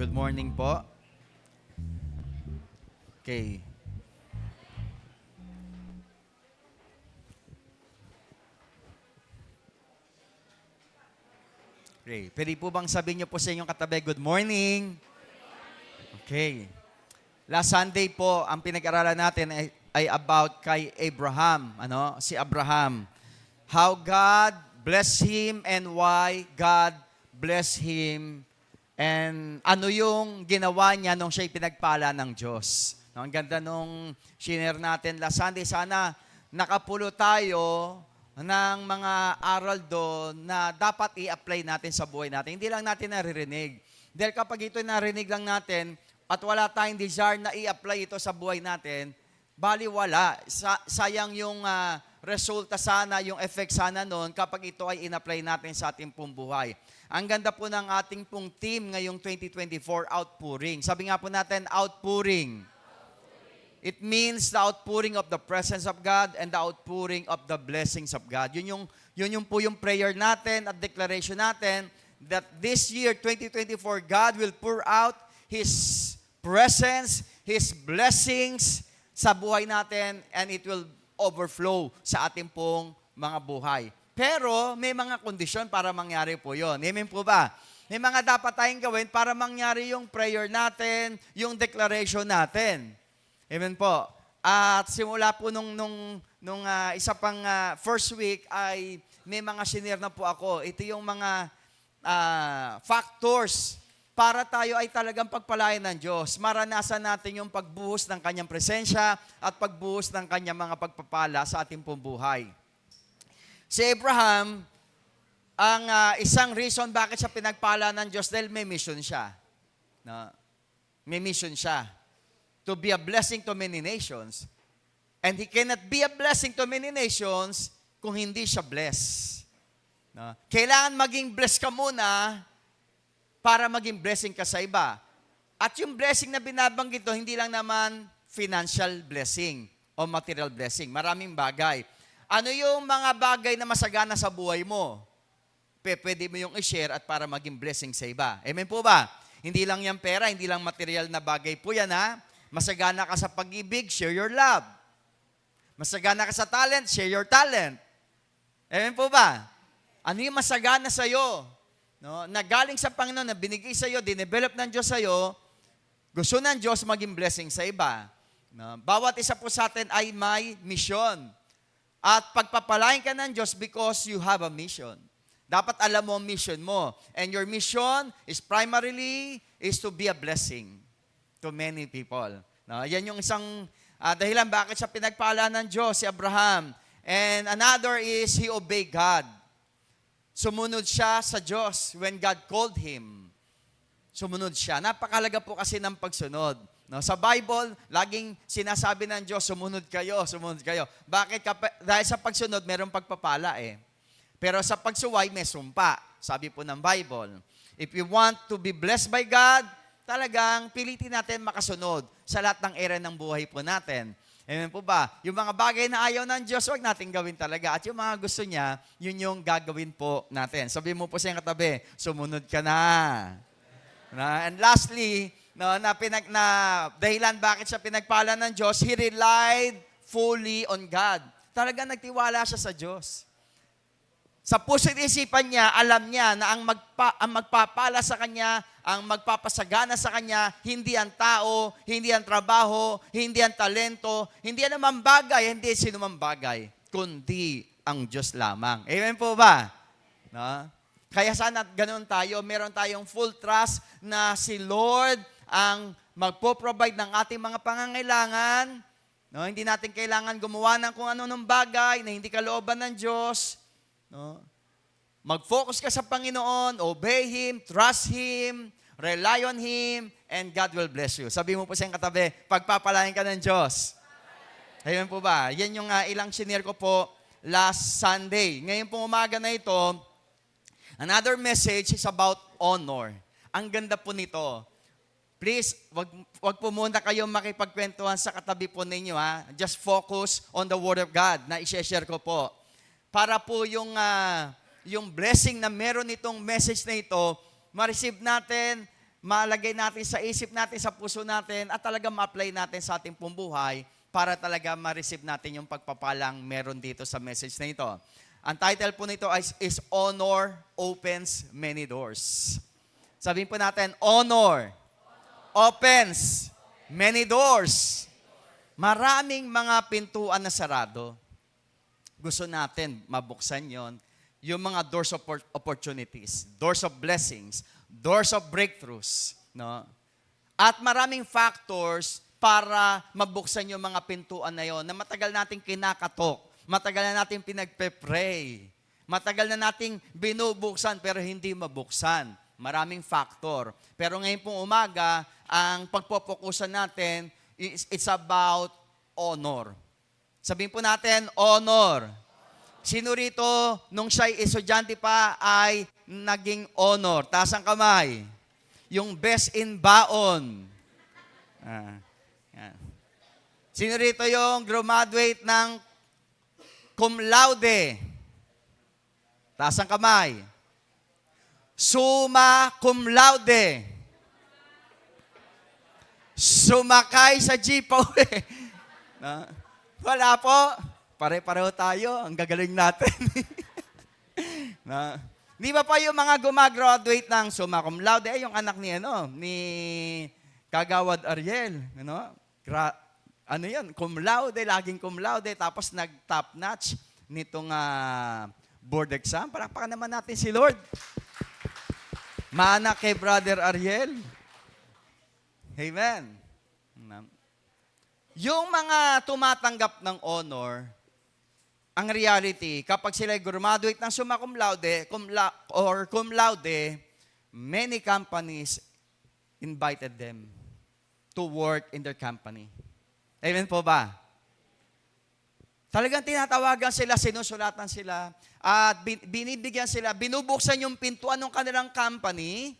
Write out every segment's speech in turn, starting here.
Good morning po. Okay. Okay. Pwede po bang sabihin niyo po sa inyong katabi, good morning? Okay. Last Sunday po, ang pinag-aralan natin ay about kay Abraham. Si Abraham. How God blessed him and why God blessed him. And ano yung ginawa niya nung siya'y pinagpala ng Diyos. Ang ganda nung shinare natin last Sunday. Sana nakapulo tayo ng mga aral doon na dapat i-apply natin sa buhay natin. Hindi lang natin naririnig. Dahil kapag ito narinig lang natin at wala tayong desire na i-apply ito sa buhay natin, bali wala. Sayang yung resulta sana, yung effect sana noon kapag ito ay in-apply natin sa ating pong buhay. Ang ganda po ng ating pong team ngayong 2024, outpouring. Sabi nga po natin, outpouring. It means the outpouring of the presence of God and the outpouring of the blessings of God. Yun yung po yung prayer natin at declaration natin that this year, 2024, God will pour out His presence, His blessings sa buhay natin and it will overflow sa ating pong mga buhay. Pero may mga kondisyon para mangyari po yun. Amen po ba? May mga dapat tayong gawin para mangyari yung prayer natin, yung declaration natin. Amen po. At simula po nung isa pang first week ay may mga shinare na po ako. Ito yung mga factors para tayo ay talagang pagpalain ng Diyos. Maranasan natin yung pagbuhos ng Kanyang presensya at pagbuhos ng Kanyang mga pagpapala sa ating pong buhay. Si Abraham, ang isang reason bakit siya pinagpala ng Diyos dahil may mission siya. No? May mission siya. To be a blessing to many nations. And he cannot be a blessing to many nations kung hindi siya blessed. No? Kailangan maging blessed ka muna para maging blessing ka sa iba. At yung blessing na binabanggit ito, hindi lang naman financial blessing o material blessing. Maraming bagay. Ano yung mga bagay na masagana sa buhay mo? Pwede mo yung i-share at para maging blessing sa iba. Amen po ba? Hindi lang yan pera, hindi lang material na bagay po yan ha. Masagana ka sa pag-ibig, share your love. Masagana ka sa talent, share your talent. Amen po ba? Ano yung masagana sa'yo? No? Na galing sa Panginoon, na binigay sa'yo, dinevelop ng Diyos sa'yo, gusto ng Diyos maging blessing sa iba. No? Bawat isa po sa atin ay may mission. At pagpapalain ka ng Diyos because you have a mission. Dapat alam mo ang mission mo. And your mission is primarily is to be a blessing to many people. No, yan yung isang dahilan bakit siya pinagpala ng Diyos, si Abraham. And another is he obeyed God. Sumunod siya sa Diyos when God called him. Sumunod siya. Napakalaga po kasi ng pagsunod. No, sa Bible, laging sinasabi ng Diyos, sumunod kayo, sumunod kayo. Bakit? Dahil sa pagsunod, mayroong pagpapala eh. Pero sa pagsuway, may sumpa. Sabi po ng Bible. If you want to be blessed by God, talagang pilitin natin makasunod sa lahat ng area ng buhay po natin. Amen po ba? Yung mga bagay na ayaw ng Diyos, huwag natin gawin talaga. At yung mga gusto niya, yun yung gagawin po natin. Sabihin mo po sa iyong katabi, sumunod ka na. And lastly, dahilan bakit siya pinagpala ng Diyos, he relied fully on God. Talagang nagtiwala siya sa Diyos. Sa puso at isipan niya, alam niya na ang magpapala sa kanya, ang magpapasagana sa kanya, hindi ang tao, hindi ang trabaho, hindi ang talento, hindi ang naman bagay, hindi sino man bagay, kundi ang Diyos lamang. Amen po ba? No? Kaya sana ganoon tayo, meron tayong full trust na si Lord ang magpo-provide ng ating mga pangangailangan. No? Hindi natin kailangan gumawa ng kung ano ng bagay na hindi kalooban ng Diyos. No? Mag-focus ka sa Panginoon, obey Him, trust Him, rely on Him, and God will bless you. Sabi mo po sa iyong katabi, pagpapalain ka ng Diyos. Ayan po ba? Yan yung ilang shinare ko po last Sunday. Ngayon pong umaga na ito, another message is about honor. Ang ganda po nito. Please, wag po muna kayong makipagkwentuhan sa katabi po ninyo. Ha? Just focus on the Word of God na i-share ko po. Para po yung blessing na meron itong message na ito, ma-receive natin malagay natin sa isip natin, sa puso natin, at talaga ma-apply natin sa ating pong buhay para talaga ma-receive natin yung pagpapalang meron dito sa message na ito. Ang title po nito is Honor Opens Many Doors. Sabihin po natin, Honor opens many doors. Maraming mga pintuan na sarado. Gusto natin mabuksan yon. Yung mga doors of opportunities, doors of blessings, doors of breakthroughs. No? At maraming factors para mabuksan yung mga pintuan na yon na matagal nating kinakatok, matagal na nating pinagpe-pray, matagal na nating binubuksan pero hindi mabuksan. Maraming factor. Pero ngayon pong umaga, ang pagpopokusan natin, it's about honor. Sabihin po natin, honor. Sino rito, nung siya'y estudyante pa, ay naging honor? Taas ang kamay. Yung best in baon. Yan. Sino rito yung graduate ng cum laude? Taas ang kamay. Summa cum laude. Sumakay sa jeepaway. Wala po. Pare-pareho tayo. Ang gagaling natin. Di ba pa yung mga gumagraduate ng summa cum laude, yung anak ni Kagawad Ariel. Ano yan? Cum laude, laging cum laude. Tapos nag-top notch nitong board exam. Palakpakan naman natin si Lord. Maanak kay Brother Ariel. Amen. Yung mga tumatanggap ng honor, ang reality, kapag sila graduate ng summa cum laude, cum laude, many companies invited them to work in their company. Amen po ba? Talagang tinatawagan sila, sinusulatan sila, at binibigyan sila, binubuksan yung pintuan ng kanilang company,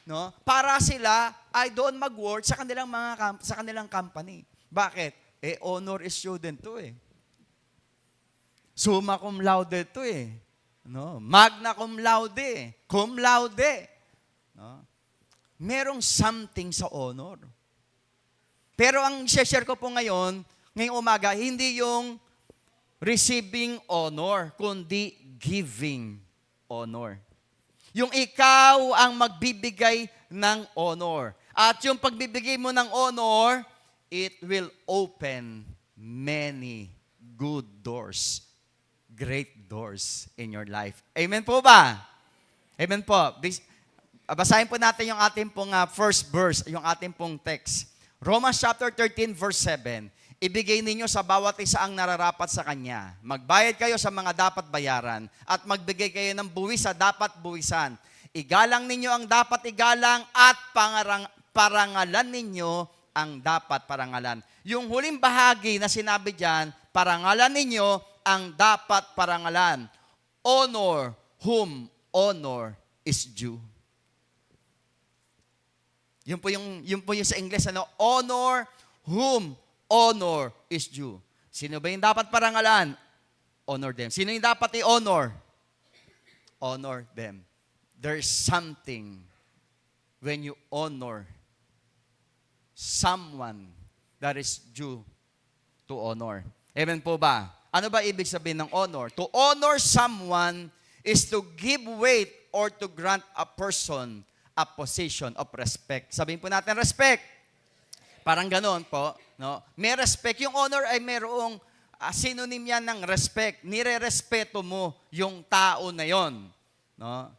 no? Para sila ay doon mag-work sa kanilang company. Bakit? Honor student to Summa cum laude to No? Magna cum laude. Cum laude. No? Merong something sa honor. Pero ang share ko po ngayong umaga, hindi yung receiving honor, kundi giving honor. Yung ikaw ang magbibigay ng honor. At yung pagbibigay mo ng honor, it will open many good doors, great doors in your life. Amen po ba? Amen po. Basahin po natin yung ating pong first verse, yung ating pong text. Romans chapter 13, verse 7. Ibigay ninyo sa bawat isa ang nararapat sa kanya. Magbayad kayo sa mga dapat bayaran at magbigay kayo ng buwis sa dapat buwisan. Igalang ninyo ang dapat igalang at parangalan ninyo ang dapat parangalan. Yung huling bahagi na sinabi diyan, parangalan ninyo ang dapat parangalan. Honor whom honor is due. Yun po yung sa English, honor whom honor is due. Sino ba yung dapat parangalan? Honor them. Sino yung dapat i-honor? Honor them. There's something when you honor someone that is due to honor. Amen po ba? Ano ba ibig sabihin ng honor? To honor someone is to give weight or to grant a person a position of respect. Sabihin po natin, respect. Parang ganoon po. No? May respect. Yung honor ay mayroong synonym yan ng respect. Nire-respeto mo yung tao na yon. No?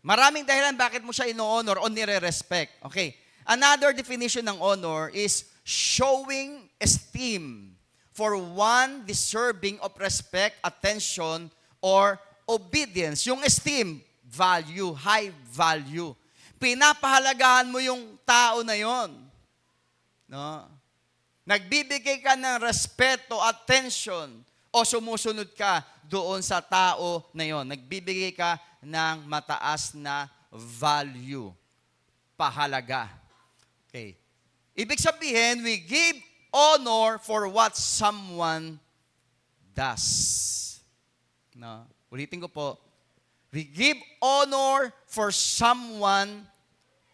Maraming dahilan bakit mo siya ino-honor o nire-respect. Okay. Another definition ng honor is showing esteem for one deserving of respect, attention, or obedience. Yung esteem, value, high value. Pinapahalagahan mo yung tao na yon. No? Nagbibigay ka ng respeto, attention, o sumusunod ka doon sa tao na yon. Nagbibigay ka ng mataas na value, pahalaga. Okay. Ibig sabihin, we give honor for what someone does. No? Ulitin ko po. We give honor for someone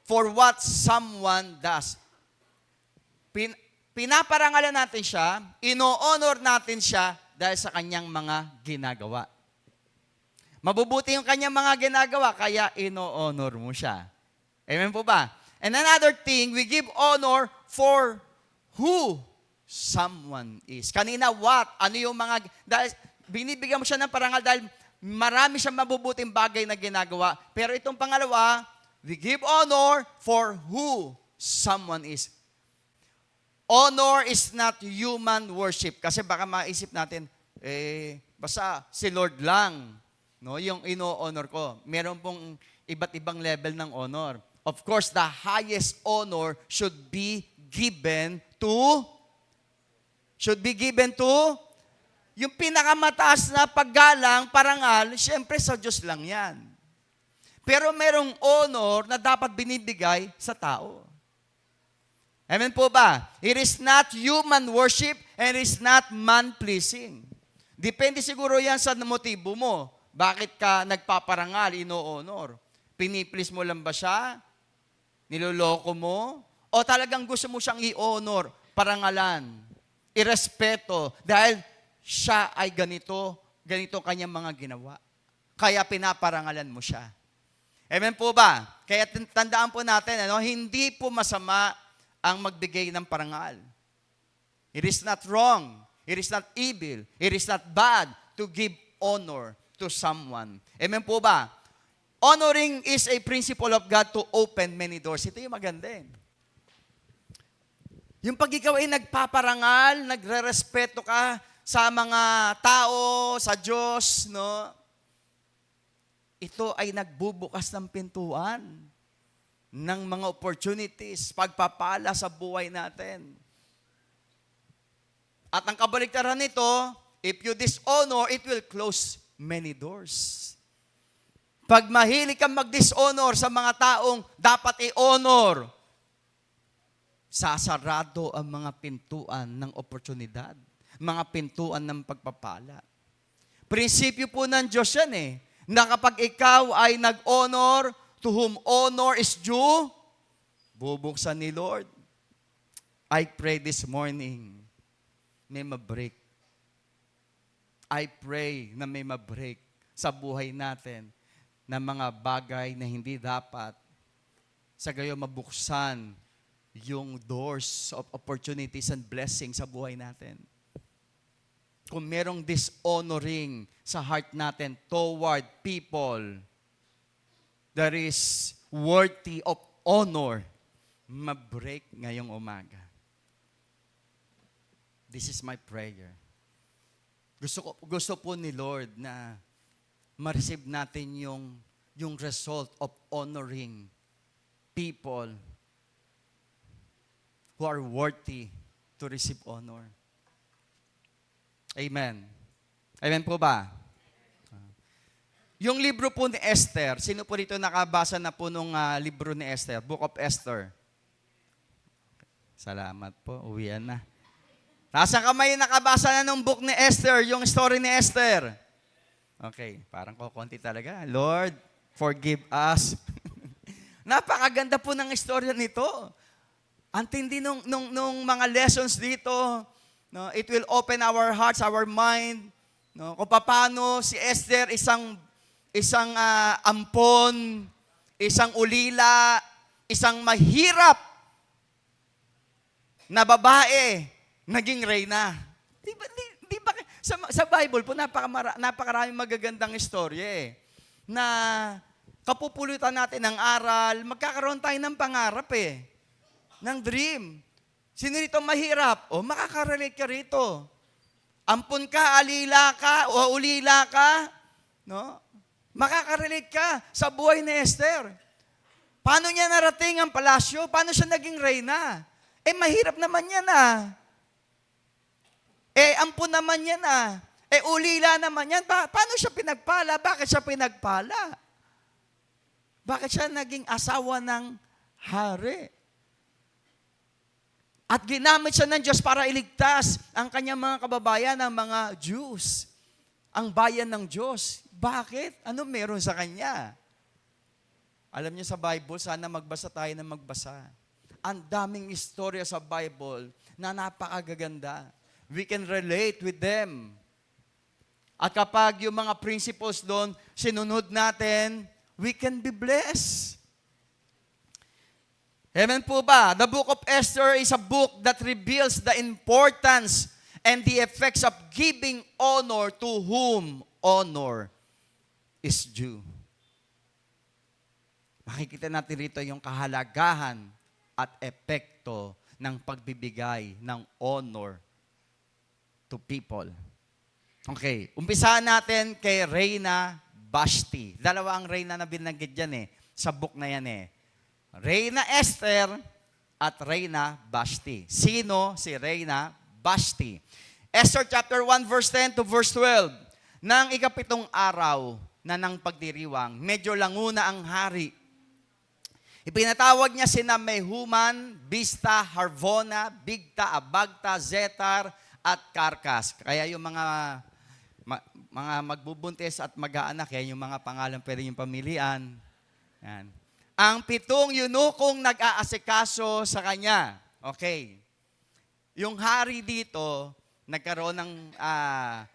for what someone does. Pinaparangalan natin siya, ino-honor natin siya dahil sa kanyang mga ginagawa. Mabubuti yung kanyang mga ginagawa, kaya ino-honor mo siya. Amen po ba? And another thing, we give honor for who someone is. Kanina, what? Ano yung mga, dahil binibigyan mo siya ng parangal dahil marami siyang mabubuting bagay na ginagawa. Pero itong pangalawa, we give honor for who someone is. Honor is not human worship. Kasi baka maisip natin, basta si Lord lang, no, yung ino-honor ko. Meron pong iba't ibang level ng honor. Of course, the highest honor should be given to yung pinakamataas na paggalang, parangal, siyempre sa Diyos lang yan. Pero merong honor na dapat binibigay sa tao. Amen po ba? It is not human worship and it is not man-pleasing. Depende siguro yan sa motibo mo. Bakit ka nagpaparangal, ino-honor? Piniplease mo lang ba siya? Niloloko mo? O talagang gusto mo siyang i-honor, parangalan, irespeto, dahil siya ay ganito kanyang mga ginawa. Kaya pinaparangalan mo siya. Amen po ba? Kaya tandaan po natin, hindi po masama ang magbigay ng parangal. It is not wrong. It is not evil. It is not bad to give honor to someone. Amen po ba? Honoring is a principle of God to open many doors. Ito yung maganda eh. Yung pag ikaw ay nagpaparangal, nagre-respeto ka sa mga tao, sa Diyos, no? Ito ay nagbubukas ng pintuan ng mga opportunities, pagpapala sa buhay natin. At ang kabaligtaran nito, if you dishonor, it will close many doors. Pag mahilig kang mag-dishonor sa mga taong dapat i-honor, sasarado ang mga pintuan ng oportunidad, mga pintuan ng pagpapala. Prinsipyo po ng Diyos yan eh, na kapag ikaw ay nag-honor, to whom honor is due, bubuksan ni Lord. I pray this morning, may mabreak. I pray na may mabreak sa buhay natin na mga bagay na hindi dapat sa gayon mabuksan yung doors of opportunities and blessings sa buhay natin. Kung merong dishonoring sa heart natin toward people that is worthy of honor, mabreak ngayong umaga. This is my prayer. Gusto po ni Lord na ma-receive natin yung result of honoring people who are worthy to receive honor. Amen. Amen po ba? Yung libro po ni Esther, sino po rito nakabasa na po nung libro ni Esther? Book of Esther. Salamat po, uwian na. Nasa kamay nakabasa na nung book ni Esther, yung story ni Esther. Okay, parang kukunti talaga. Lord, forgive us. Napakaganda po ng istorya nito. Ang tindi nung mga lessons dito. No, it will open our hearts, our mind. No, kung paano si Esther isang ampon, isang ulila, isang mahirap na babae, naging reyna. Di ba sa Bible po, napakaraming magagandang istorya eh. Na kapupulutan natin ng aral, magkakaroon tayo ng pangarap eh. Ng dream. Sino rito mahirap? O, makakarelate ka rito. Ampun ka, alila ka, o ulila ka, no? Makakarelate ka sa buhay ni Esther. Paano niya narating ang palasyo? Paano siya naging reyna? Mahirap naman yan ampun naman yan ulila naman yan. Paano siya pinagpala? Bakit siya pinagpala? Bakit siya naging asawa ng hari? At ginamit siya ng Diyos para iligtas ang kanyang mga kababayan, ang mga Jews, ang bayan ng Diyos. Bakit? Ano meron sa kanya? Alam niyo sa Bible, sana magbasa tayo ng magbasa. Ang daming istorya sa Bible na napakagaganda. We can relate with them. At kapag yung mga principles doon, sinunod natin, we can be blessed. Amen po ba? The book of Esther is a book that reveals the importance and the effects of giving honor to whom honor is due. Makikita natin rito yung kahalagahan at epekto ng pagbibigay ng honor to people. Okay, umpisahan natin kay Reyna Vashti. Dalawa ang Reyna na binanggit dyan sa book na yan Reyna Esther at Reyna Vashti. Sino si Reyna Vashti? Esther chapter 1 verse 10 to verse 12. Nang ikapitong araw na ng pagdiriwang, medyo languna ang hari. Ipinatawag niya sina Mehuman, Bista, Harvona, Bigta, Abagta, Zetar, at Karkas. Kaya yung mga magbubuntis at mag-aanak, yan yung mga pangalan pwede yung pamilian. Yan. Ang 7 yunukong nag-aasikaso sa kanya. Okay. Yung hari dito, nagkaroon ng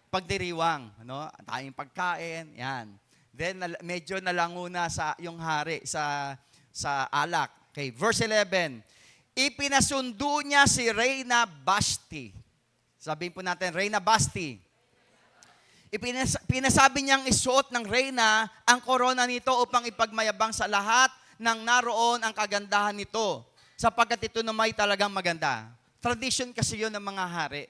pagdiriwang. Ano? Tayong pagkain. Yan. Then, medyo nalanguna sa yung hari sa alak. Okay, verse 11. Ipinasundo niya si Reyna Vashti. Sabihin po natin, Reyna Vashti. Pinasabi niyang isuot ng Reyna ang korona nito upang ipagmayabang sa lahat ng naroon ang kagandahan nito. Sapagkat ito na may talagang maganda. Tradition kasi yun ng mga hari.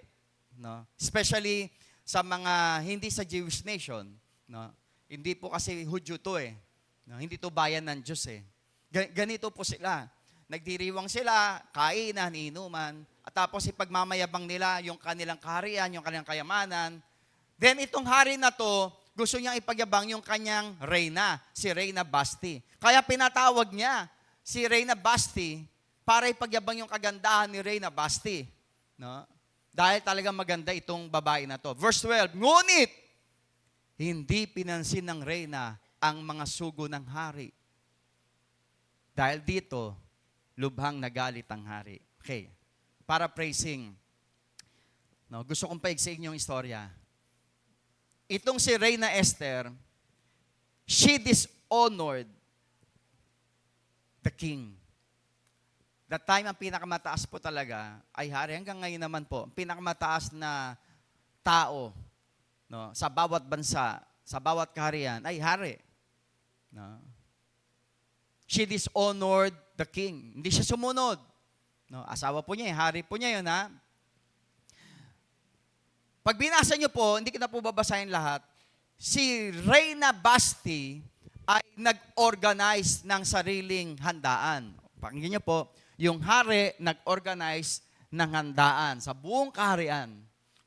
No? Especially sa mga hindi sa Jewish nation. No? Hindi po kasi Hudyo to No? Hindi to bayan ng Diyos Ganito po sila. Nagdiriwang sila, kainan, inuman, at tapos ipagmamayabang nila yung kanilang kaharian, yung kanilang kayamanan. Then itong hari na to, gusto niyang ipagyabang yung kanyang reyna, si Reyna Vashti. Kaya pinatawag niya si Reyna Vashti para ipagyabang yung kagandahan ni Reyna Vashti. No? Dahil talagang maganda itong babae na to. Verse 12, ngunit, hindi pinansin ng reyna ang mga sugo ng hari. Dahil dito, lubhang nagalit ang hari. Okay. Paraphrasing. No, gusto kong paigsiin yung istorya. Itong si Reyna Esther, she dishonored the king. That time, ang pinakamataas po talaga ay hari. Hanggang ngayon naman po, ang pinakamataas na tao sa bawat bansa, sa bawat kaharian, ay hari. No? She dishonored the king. Hindi siya sumunod. No, asawa po niya, hari po niya yun, Pag binasa niyo po, hindi kita po babasahin lahat, si Reyna Vashti ay nag-organize ng sariling handaan. Pakinggan niyo po, yung hari nag-organize ng handaan sa buong kaharian.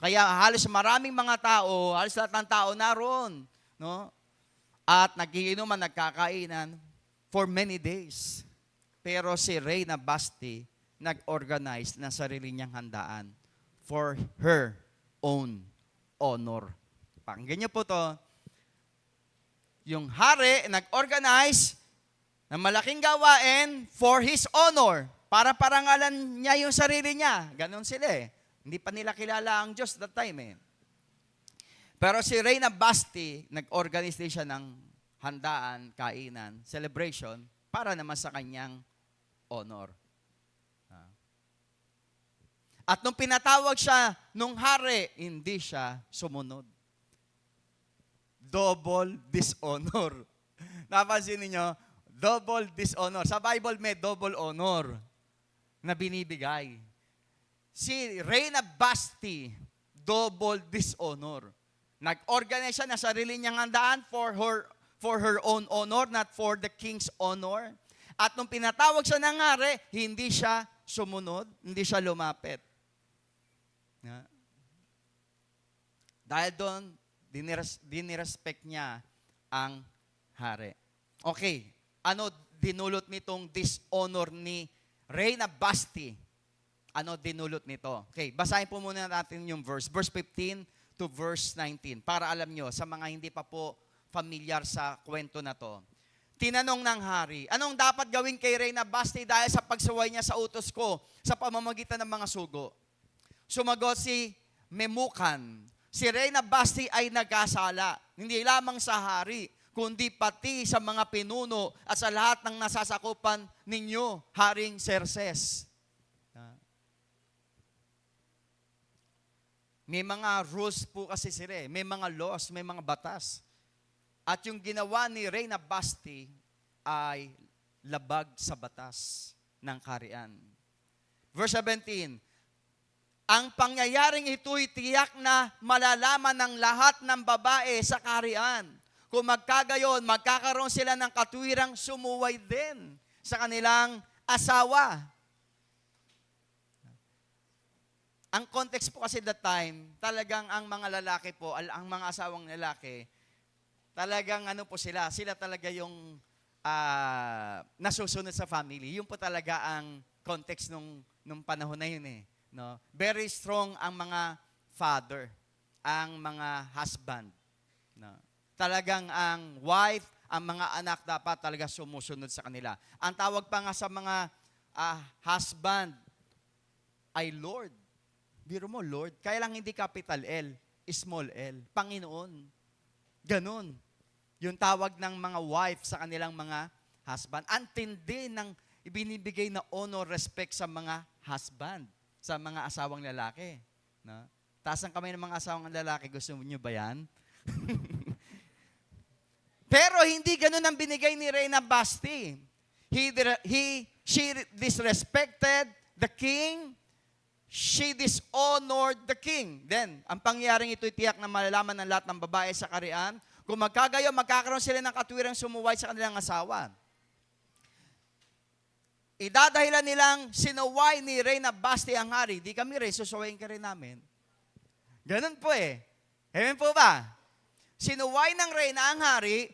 Kaya halos maraming mga tao, halos lahat ng tao naroon. No? At nagiinuman, nagkakainan, for many days. Pero si Reyna Vashti nag-organize ng sarili niyang handaan for her own honor. Pakinggan niyo po to. Yung hari nag-organize ng malaking gawain for his honor. Para parangalan niya yung sarili niya. Ganon sila Hindi pa nila kilala ang Diyos that time Pero si Reyna Vashti, nag-organize din siya ng handaan, kainan, celebration, para naman sa kanyang honor. At nung pinatawag siya nung hari, hindi siya sumunod. Double dishonor. Napansin niyo? Double dishonor. Sa Bible may double honor na binibigay. Si Reyna Vashti, double dishonor. Nag-organize siya na sarili niyang handaan for her own honor, not for the king's honor. At nung pinatawag siya ng hari, hindi siya sumunod, hindi siya lumapit. Dahil doon, dinirespect niya ang hari. Okay, ano dinulot nitong dishonor ni Reyna Vashti? Ano dinulot nito? Okay, basahin po muna natin yung verse 15 to verse 19, para alam nyo, sa mga hindi pa po familiar sa kwento na to. tinanong ng hari, anong dapat gawin kay Reyna Basti dahil sa pagsuway niya sa utos ko sa pamamagitan ng mga sugo? Sumagot si Memucan, si Reyna Basti ay nagkasala, hindi lamang sa hari, kundi pati sa mga pinuno at sa lahat ng nasasakupan ninyo, Haring Xerxes. May mga rules po kasi sila, may mga laws, may mga batas. At yung ginawa ni Reyna Basti ay labag sa batas ng kaharian. Verse 17, ang pangyayaring ito'y tiyak na malalaman ng lahat ng babae sa kaharian. Kung magkagayon, magkakaroon sila ng katwirang sumuway din sa kanilang asawa. Ang context po kasi that time, talagang ang mga lalaki po, ang mga asawang lalaki, talagang ano po sila talaga yung nasusunod sa family. Yun po talaga ang context nung panahon na yun eh. No? Very strong ang mga father, ang mga husband. No? Talagang ang wife, ang mga anak dapat talaga sumusunod sa kanila. Ang tawag pa nga sa mga husband ay Lord. Biro mo, Lord. Kaya lang hindi capital L, small l. Panginoon. Ganon. Yung tawag ng mga wife sa kanilang mga husband. Ang tindi ng ibinibigay na honor, respect sa mga husband, sa mga asawang lalaki. No? Taas ang kamay ng mga asawang lalaki. Gusto niyo ba yan? Pero hindi ganon ang binigay ni Reyna Basti. She disrespected the king. She dishonored the king. Then, ang pangyayaring ito'y tiyak na malalaman ng lahat ng babae sa kaharian. Kung magkagayon, magkakaroon sila ng katwirang sumuway sa kanilang asawa. Idadahilan nilang sinuway ni Reyna Basti ang hari. Di kami rin, susuwayin ka rin namin. Ganun po eh. Amen po ba? Sinuway ng Reyna ang hari,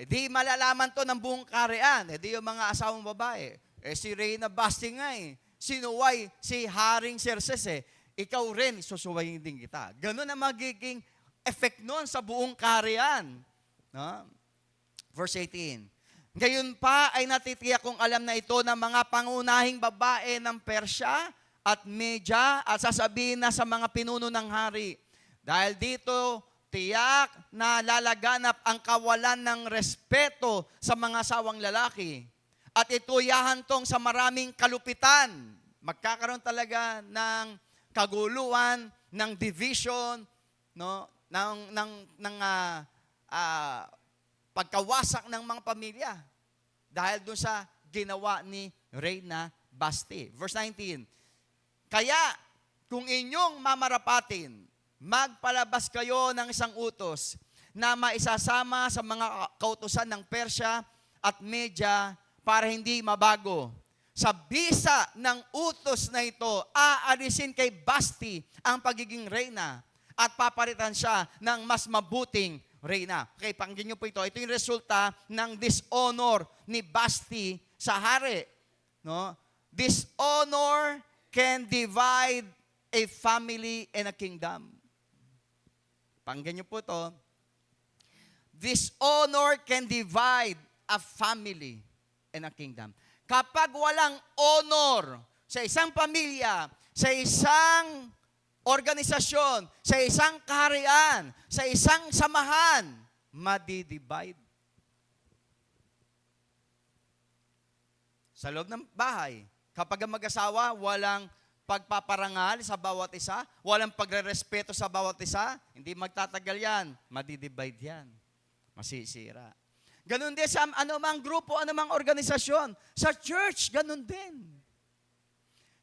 di malalaman to ng buong kaharian. Di yung mga asawang babae. Si Reyna Basti nga eh. Sinuway si Haring Xerxes eh. Ikaw rin, susuwayin din kita. Ganun ang magiging effect nun sa buong kaharian. No? Verse 18. Ngayon pa ay natitiyak kong alam na ito ng mga pangunahing babae ng Persya at Media at sasabihin na sa mga pinuno ng hari. Dahil dito, tiyak na lalaganap ang kawalan ng respeto sa mga asawang lalaki. At ito yahantong sa maraming kalupitan. Magkakaroon talaga ng kaguluhan, ng division, no? ng pagkawasak ng mga pamilya. Dahil doon sa ginawa ni Reyna Basti. Verse 19. Kaya, kung inyong mamarapatin, magpalabas kayo ng isang utos na maisasama sa mga kautusan ng Persya at Media para hindi mabago. Sa bisa ng utos na ito, aalisin kay Basti ang pagiging reyna at papalitan siya ng mas mabuting reyna. Okay, pakinggan niyo po ito. Ito yung resulta ng dishonor ni Basti sa hari. No? Dishonor can divide a family and a kingdom. Pakinggan niyo po ito. Dishonor can divide a family and a kingdom. Kapag walang honor sa isang pamilya, sa isang organisasyon, sa isang kaharian, sa isang samahan, madidivide. Sa loob ng bahay, kapag ang mag-asawa, walang pagpaparangal sa bawat isa, walang pagrerespeto sa bawat isa, hindi magtatagal yan, madidivide yan, masisira. Ganun din sa anumang grupo, anumang organisasyon. Sa church, ganun din.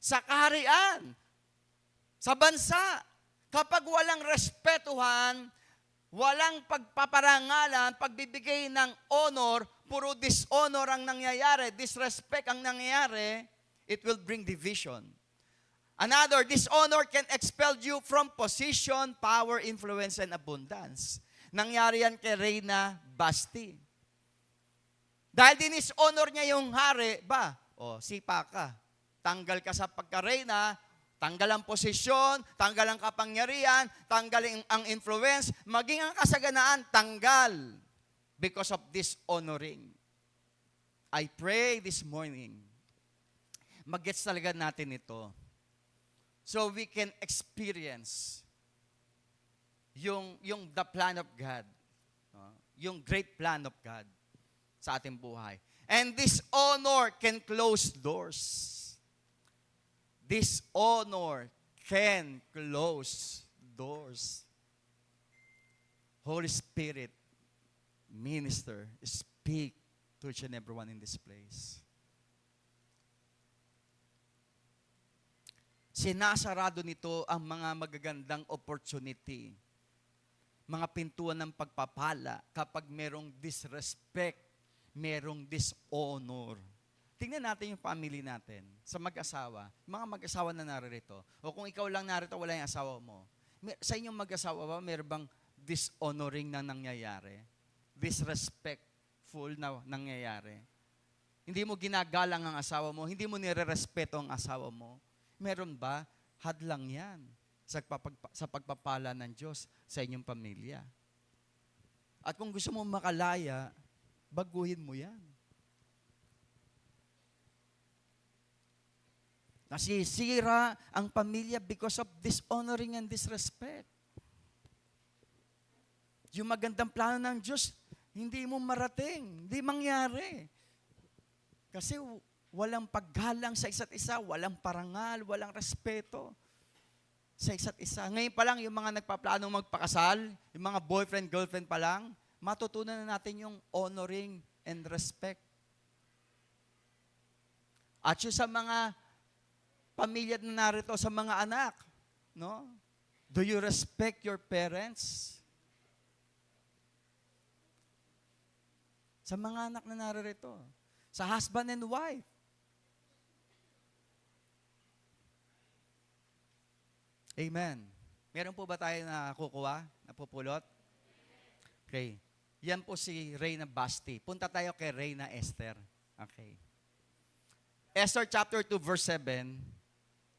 Sa kaharian, sa bansa, kapag walang respetuhan, walang pagpaparangalan, pagbibigay ng honor, puro dishonor ang nangyayari, disrespect ang nangyayari, it will bring division. Another, dishonor can expel you from position, power, influence, and abundance. Nangyari yan kay Reyna Basti. Dahil dinishonor niya yung hari, sipa ka. Tanggal ka sa pagka-reyna, tanggal ang posisyon, tanggal ang kapangyarihan, tanggal ang influence, maging ang kasaganaan, tanggal because of dishonoring. I pray this morning, mag-gets talaga natin ito. So we can experience yung the plan of God. No? Yung great plan of God sa ating buhay. And this honor can close doors. This honor can close doors. Holy Spirit, minister, speak to each and everyone in this place. Sinasarado nito ang mga magagandang opportunity, mga pintuan ng pagpapala kapag merong disrespect, merong dishonor. Tingnan natin yung family natin, sa mag-asawa, mga mag-asawa na narito. O kung ikaw lang narito, wala yung asawa mo. Sa inyong mag-asawa ba, meron bang dishonoring na nangyayari? Disrespectful na nangyayari? Hindi mo ginagalang ang asawa mo, hindi mo nire-respeto ang asawa mo. Meron ba? Hadlang yan sa pagpapala ng Diyos sa inyong pamilya. At kung gusto mo makalaya, baguhin mo yan. Nasisira ang pamilya because of dishonoring and disrespect. Yung magandang plano ng Diyos, hindi mo marating, hindi mangyari. Kasi walang paggalang sa isa't isa, walang parangal, walang respeto sa isa't isa. Ngayon pa lang, yung mga nagpaplanong magpakasal, yung mga boyfriend, girlfriend pa lang, matutunan na natin yung honoring and respect. At yung sa mga pamilya na narito, sa mga anak, no? Do you respect your parents? Sa mga anak na narito. Sa husband and wife. Amen. Meron po ba tayo na kukuha, napupulot? Okay. Yan po si Reyna Basti. Punta tayo kay Reyna Esther. Okay. Esther chapter 2 verse 7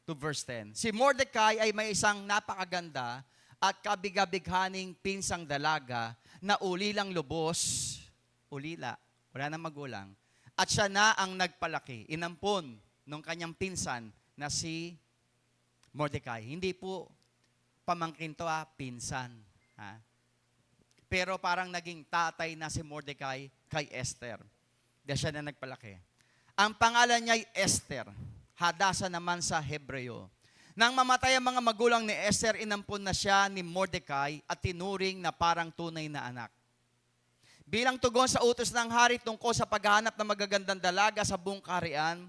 to verse 10. Si Mordecai ay may isang napakaganda at kabigabighaning pinsang dalaga na ulilang lubos, ulila, wala nang magulang, at siya na ang nagpalaki, inampon ng kanyang pinsan na si Mordecai. Hindi po pamangkin to, pinsan. Ha? Pero parang naging tatay na si Mordecai kay Esther. Dahil siya na nagpalaki. Ang pangalan niya ay Esther. Hadasa naman sa Hebreo. Nang mamatay ang mga magulang ni Esther, inampon na siya ni Mordecai at tinuring na parang tunay na anak. Bilang tugon sa utos ng hari tungkol sa paghahanap ng magagandang dalaga sa buong kaharian,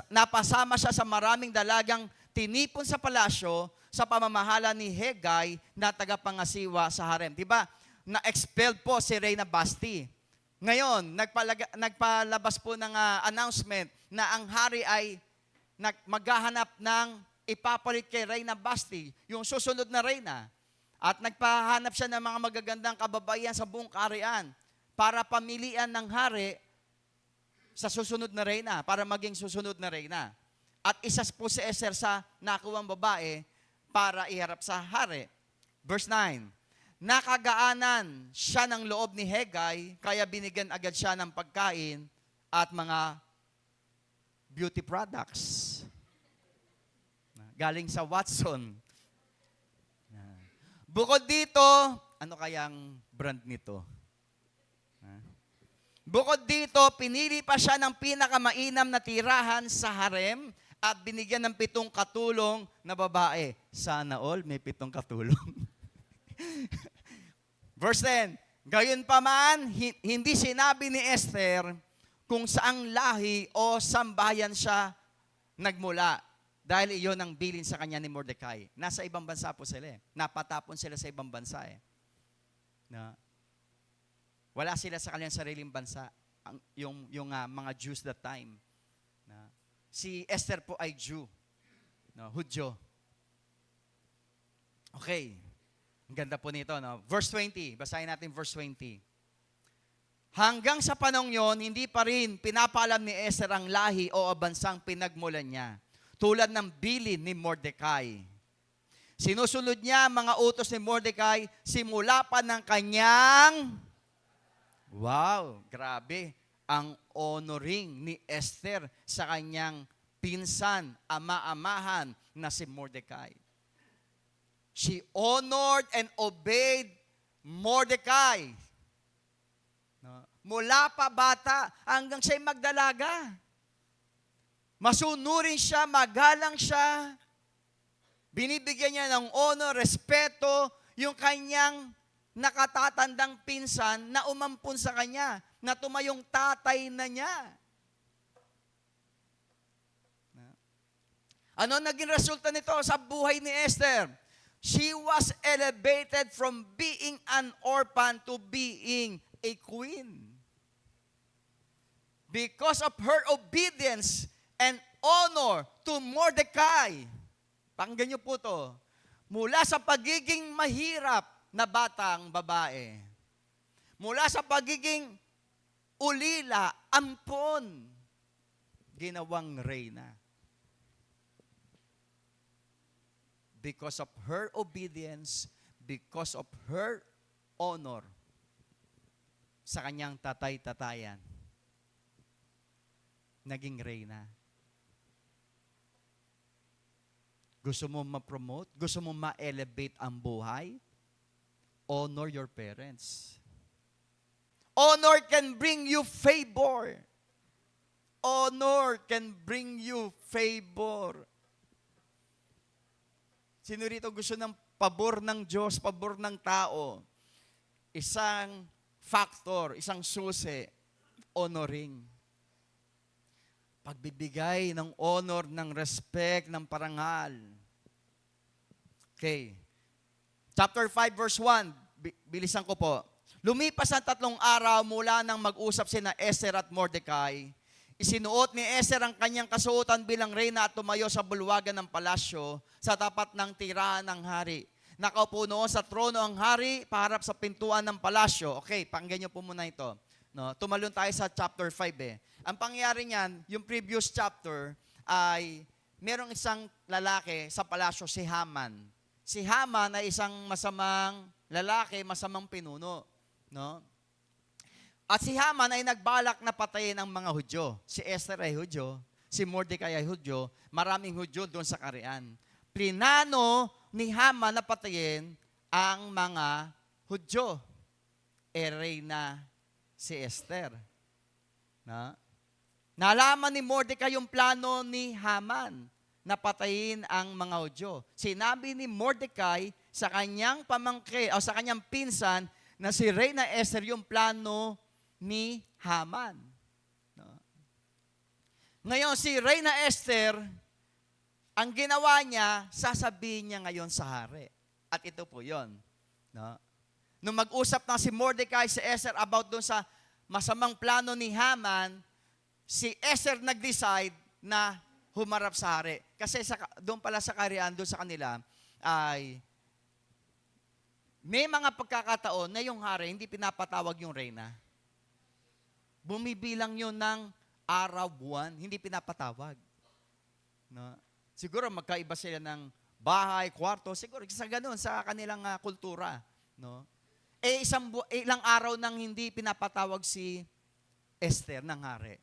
napasama siya sa maraming dalagang tinipon sa palasyo sa pamamahala ni Hegai na tagapangasiwa sa harem. Diba? Na-expelled po si Reyna Basti. Ngayon, nagpalabas po ng announcement na ang hari ay maghahanap ng ipapalit kay Reyna Basti, yung susunod na reyna. At nagpahanap siya ng mga magagandang kababaihan sa buong kaharian para pamilian ng hari sa susunod na reyna, para maging susunod na reyna. At isa po si Esther sa nakuwang babae para iharap sa hari. Verse 9, nakagaanan siya ng loob ni Hegai, kaya binigyan agad siya ng pagkain at mga beauty products. Galing sa Watson. Bukod dito, ano kayang brand nito? Bukod dito, pinili pa siya ng pinakamainam na tirahan sa harem at binigyan ng 7 katulong na babae. Sana all may 7 katulong. Verse 10, gayunpaman, hindi sinabi ni Esther kung saang lahi o sambahayan siya nagmula. Dahil iyon ang bilin sa kanya ni Mordecai. Nasa ibang bansa po sila eh. Napatapon sila sa ibang bansa eh. Na, wala sila sa kanilang sariling bansa. Yung mga Jews that time. Na, si Esther po ay Jew. No, Hudyo. Okay. Ang ganda po nito. No? Verse 20. Basahin natin verse 20. Hanggang sa panong yon, hindi pa rin pinapaalam ni Esther ang lahi o bansang pinagmulan niya. Tulad ng bilin ni Mordecai. Sinusunod niya mga utos ni Mordecai simula pa ng kanyang, wow, grabe, ang honoring ni Esther sa kanyang pinsan, ama-amahan na si Mordecai. She honored and obeyed Mordecai. No? Mula pa bata hanggang siya'y magdalaga. Masunurin siya, magalang siya. Binibigyan niya ng honor, respeto, yung kanyang nakatatandang pinsan na umampun sa kanya, na tumayong tatay na niya. Ano naging resulta nito sa buhay ni Esther? She was elevated from being an orphan to being a queen. Because of her obedience and honor to Mordecai. Pakinggan niyo po to. Mula sa pagiging mahirap na batang babae, mula sa pagiging ulila, ampon, ginawang reyna. Because of her obedience, because of her honor sa kanyang tatay-tatayan, naging reyna. Gusto mo ma-promote? Gusto mo ma-elevate ang buhay? Honor your parents. Honor can bring you favor. Honor can bring you favor. Sino rito gusto ng pabor ng Diyos, pabor ng tao? Isang factor, isang susi, honoring. Pagbibigay ng honor, ng respect, ng parangal. Okay. Chapter 5 verse 1, bilisan ko po. Lumipas ang 3 araw mula nang mag-usap sina Esther at Mordecai. Isinuot ni Esther ang kanyang kasuotan bilang reyna at tumayo sa bulwagan ng palasyo sa tapat ng tirahan ng hari. Nakaupo noon sa trono ang hari, paharap sa pintuan ng palasyo. Okay, pakinggan niyo po muna ito. No, tumalon tayo sa chapter 5 eh. Ang pangyayari niyan, yung previous chapter ay merong isang lalaki sa palasyo, si Haman. Si Haman ay isang masamang lalaki, masamang pinuno. No? At si Haman ay nagbalak na patayin ang mga Hudyo. Si Esther ay Hudyo, si Mordecai ay Hudyo, maraming Hudyo doon sa Karian. Plinano ni Haman na patayin ang mga Hudyo. Reyna si Esther. Na? Nalaman ni Mordecai yung plano ni Haman na patayin ang mga Hudyo. Sinabi ni Mordecai sa kanyang pamangkin o sa kanyang pinsan na si Reyna Esther yung plano ni Haman. No? Ngayon, si Reyna Esther, ang ginawa niya, sasabihin niya ngayon sa hari. At ito po yon. No? Nung mag-usap na si Mordecai, si Esther about doon sa masamang plano ni Haman, si Esther nag-decide na humarap sa hari. Kasi doon pala sa Karian, doon sa kanila, ay may mga pagkakataon na yung hari hindi pinapatawag yung reyna. Bumibilang yun ng araw, buwan, hindi pinapatawag. No? Siguro magkaiba sila ng bahay, kwarto, siguro sa ganun, sa kanilang kultura. No? Ilang araw nang hindi pinapatawag si Esther ng hari.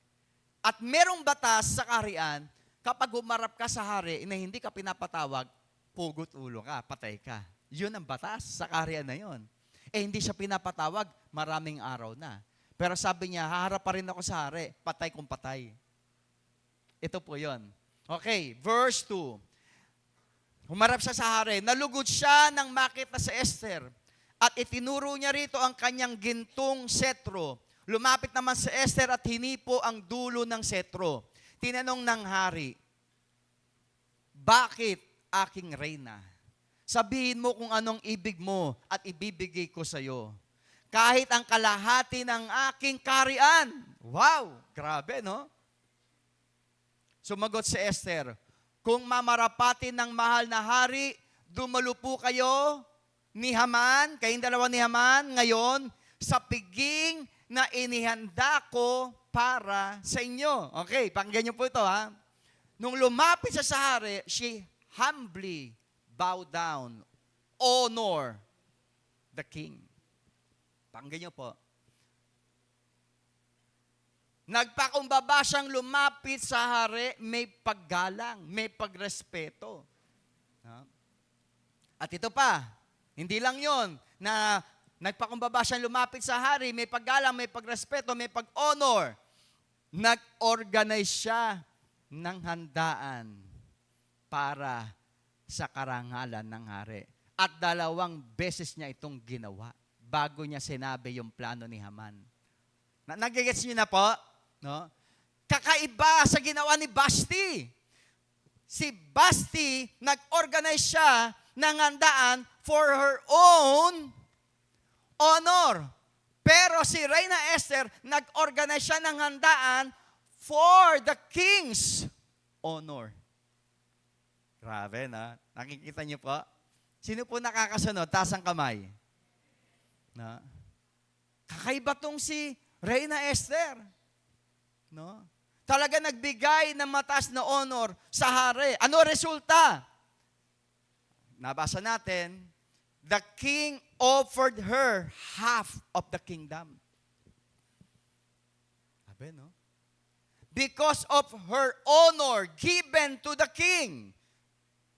At merong batas sa Karian, kapag humarap ka sa hari na hindi ka pinapatawag, pugot ulo ka, patay ka. Yun ang batas sa Karian na yun. Hindi siya pinapatawag, maraming araw na. Pero sabi niya, haharap pa rin ako sa hari, patay kung patay. Ito po yun. Okay, verse 2. Humarap siya sa hari, nalugod siya nang makita sa Esther, at itinuro niya rito ang kanyang gintong setro. Lumapit naman sa Esther at hinipo ang dulo ng setro. Tinanong ng hari, bakit aking reyna? Sabihin mo kung anong ibig mo at ibibigay ko sa iyo. Kahit ang kalahati ng aking karian. Wow! Grabe, no? Sumagot si Esther, kung mamarapatin ng mahal na hari, dumalo po kayo ni Haman, kayong dalawa ni Haman, ngayon, sa piging na inihanda ko para sa inyo. Okay, pakinggan niyo po ito, ha? Nung lumapit siya sa hari, she humbly bow down, honor the king. Pakinggan niyo po. Nagpakumbaba siyang lumapit sa hari, may paggalang, may pagrespeto. No? At ito pa, hindi lang yon na nagpakumbaba siyang lumapit sa hari, may paggalang, may pagrespeto, may pag-honor. Nag-organize siya ng handaan para sa karangalan ng hari. At 2 beses niya itong ginawa bago niya sinabi yung plano ni Haman. Nagigets niyo na po? No? Kakaiba sa ginawa ni Vashti. Si Vashti, nag-organize siya ng handaan for her own honor. Pero si Reyna Esther, nag-organize siya ng handaan for the king's honor. Grabe na. Nakikita niyo po? Sino po nakakasunod? Taas ang kamay. No? Kakaiba tong si Reyna Esther. No? Talaga nagbigay ng mataas na honor sa hari. Ano resulta? Nabasa natin, the king offered her half of the kingdom. Sabi, no? Because of her honor given to the king.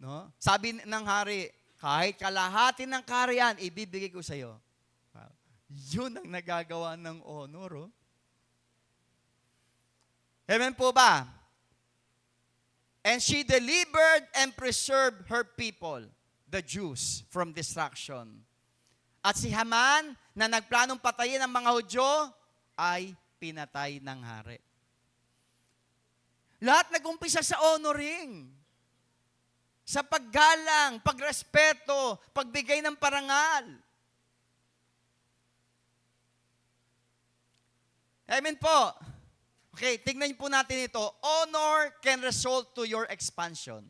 No? Sabi ng hari, kahit kalahati ng kaharian, ibibigay ko sa iyo. Wow. Yun ang nagagawa ng honor. Oh. Amen po ba? And she delivered and preserved her people, the Jews, from destruction. At si Haman, na nagplanong patayin ang mga Hudyo, ay pinatay ng hari. Lahat nag-umpisa sa honoring. Sa paggalang, pagrespeto, pagbigay ng parangal. Amen po. Okay, tignan po natin ito. Honor can result to your expansion.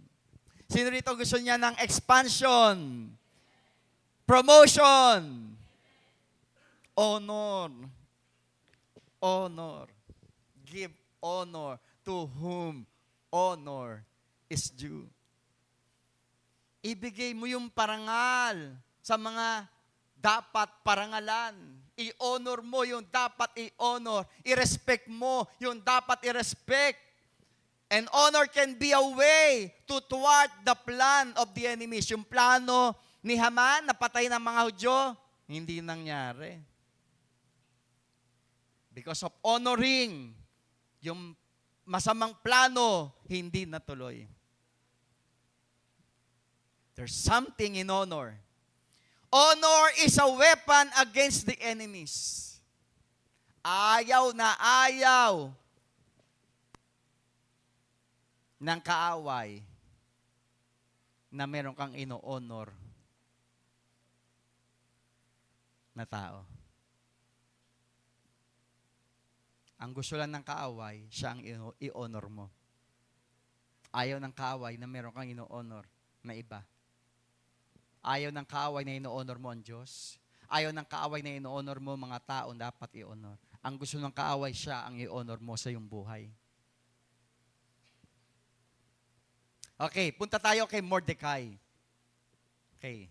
Sino rito gusto niya ng expansion? Promotion. Honor. Honor. Give honor to whom honor is due. Ibigay mo yung parangal sa mga dapat parangalan. I-honor mo yung dapat i-honor. I-respect mo yung dapat i-respect. And honor can be a way to thwart the plan of the enemies. Yung plano ni Haman na patay ng mga Hudyo, hindi nangyari. Because of honoring, yung masamang plano, hindi natuloy. There's something in honor. Honor is a weapon against the enemies. Ayaw na ayaw ng kaaway na meron kang ino-honor na tao. Ang gusto lang ng kaaway, siya ang i-honor mo. Ayaw ng kaaway na meron kang ino-honor na iba. Ayaw ng kaaway na ino-honor mo ang Diyos. Ayaw ng kaaway na ino-honor mo mga taong dapat i-honor. Ang gusto ng kaaway, siya ang i-honor mo sa iyong buhay. Okay, punta tayo kay Mordecai. Okay.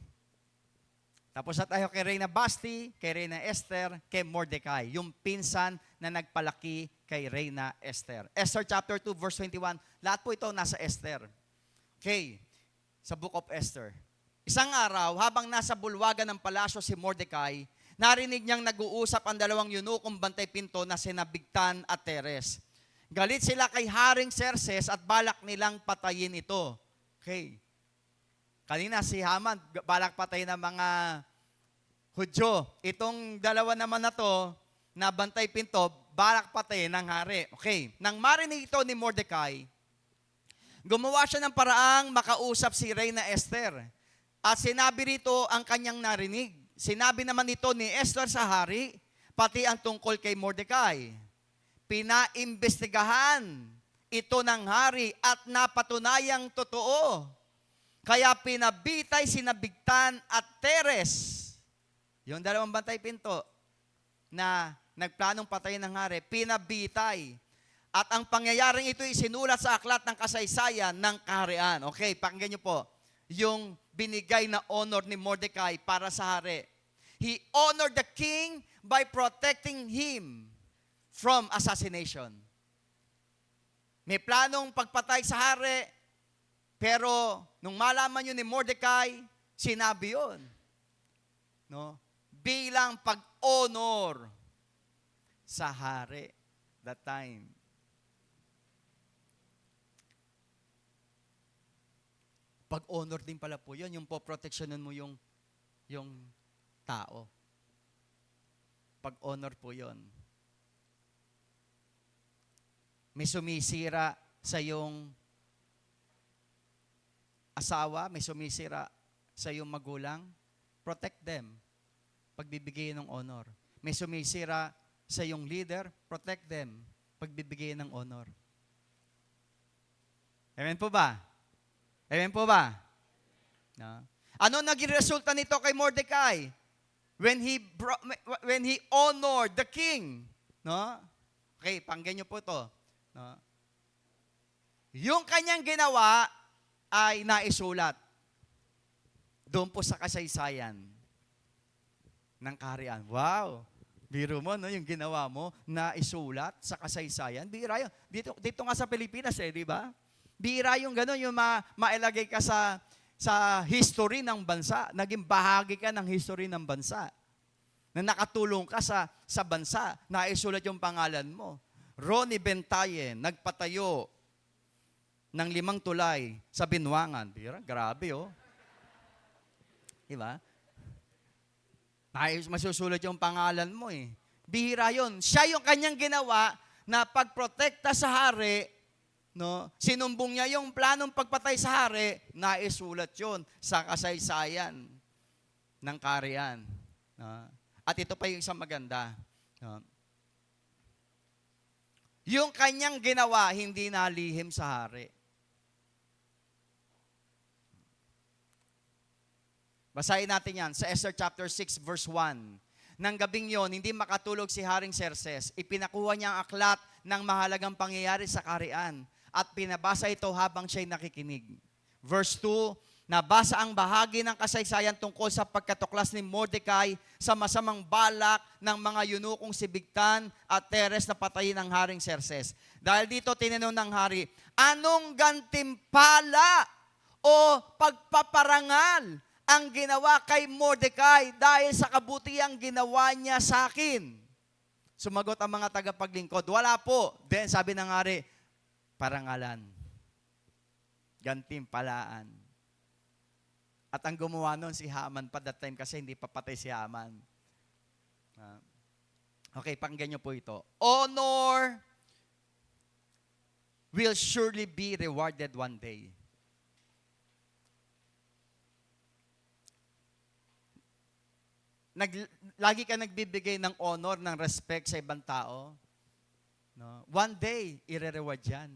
Tapos na tayo kay Reyna Vashti, kay Reyna Esther, kay Mordecai, yung pinsan na nagpalaki kay Reyna Esther. Esther chapter 2, verse 21, lahat po ito nasa Esther. Okay, sa book of Esther. Isang araw, habang nasa bulwagan ng palasyo si Mordecai, narinig niyang nag-uusap ang 2 yunukong bantay pinto na sina Bigtan at Teres. Galit sila kay Haring Xerxes at balak nilang patayin ito. Okay. Kanina si Haman, balak patayin ng mga Hudyo. Itong 2 naman na to, na bantay pinto, balak patayin ng hari. Okay. Nang marinig ito ni Mordecai, gumawa siya ng paraang makausap si Reyna Esther. At sinabi rito ang kanyang narinig. Sinabi naman ito ni Esther sa hari, pati ang tungkol kay Mordecai. Pinaimbestigahan ito ng hari at napatunayang totoo. Kaya pinabitay sina Bigtan at Teres, yung 2 bantay pinto, na nagplanong patayin ng hari, pinabitay. At ang pangyayaring ito isinulat sa aklat ng kasaysayan ng kaharian. Okay, pakinggan niyo po. Yung binigay na honor ni Mordecai para sa hari. He honored the king by protecting him from assassination. May planong pagpatay sa hari, pero nung malaman yun ni Mordecai, sinabi yun. No? Bilang pag-honor sa hari that time. Pag-honor din pala po yun, yung poproteksyonan mo yung tao. Pag-honor po yun. May sumisira sa iyong asawa, may sumisira sa iyong magulang, protect them. Pagbibigay ng honor. May sumisira sa iyong leader, protect them. Pagbibigay ng honor. Amen po ba? Amen po ba? No? Ano naging resulta nito kay Mordecai? When he honored the king. No? Okay, pakinggan niyo po ito. No? Yung kanyang ginawa ay naisulat doon po sa kasaysayan ng kaharian. Wow! Biro mo, no? Yung ginawa mo, naisulat sa kasaysayan. Bira yun. Dito nga sa Pilipinas, di ba? Bira yung gano'n, yung mailagay ka sa history ng bansa. Naging bahagi ka ng history ng bansa. Na nakatulong ka sa bansa. Naisulat yung pangalan mo. Ronnie Bentayen, nagpatayo ng 5 tulay sa Binwangan. Bira, grabe, oh. Diba? Masusulat yung pangalan mo, eh. Bihira yun. Siya yung kanyang ginawa na pagprotekta sa hari, no? Sinumbong niya yung planong pagpatay sa hari, naisulat yun sa kasaysayan ng kaharian. No? At ito pa yung isang maganda. No? Yung kanyang ginawa, hindi nalihim sa hari. Basahin natin yan sa Esther chapter 6 verse 1. Nang gabing yon, hindi makatulog si Haring Xerxes. Ipinakuha niya ang aklat ng mahalagang pangyayari sa kaharian at pinabasa ito habang siya'y nakikinig. Verse 2, nabasa ang bahagi ng kasaysayan tungkol sa pagkatuklas ni Mordecai sa masamang balak ng mga yunukong si Bigtan at Teres na patayin ng Haring Xerxes. Dahil dito tinanong ng hari, anong gantimpala o pagpaparangal ang ginawa kay Mordecai dahil sa kabutihang ginawa niya sa akin? Sumagot ang mga tagapaglingkod, wala po. Then sabi ng hari, parangalan, gantimpalaan. At ang gumawa nun si Haman pa that time kasi hindi pa patay si Haman. Okay, pakinggan niyo po ito. Honor will surely be rewarded one day. Lagi ka nagbibigay ng honor, ng respect sa ibang tao. No? One day, i-reward yan.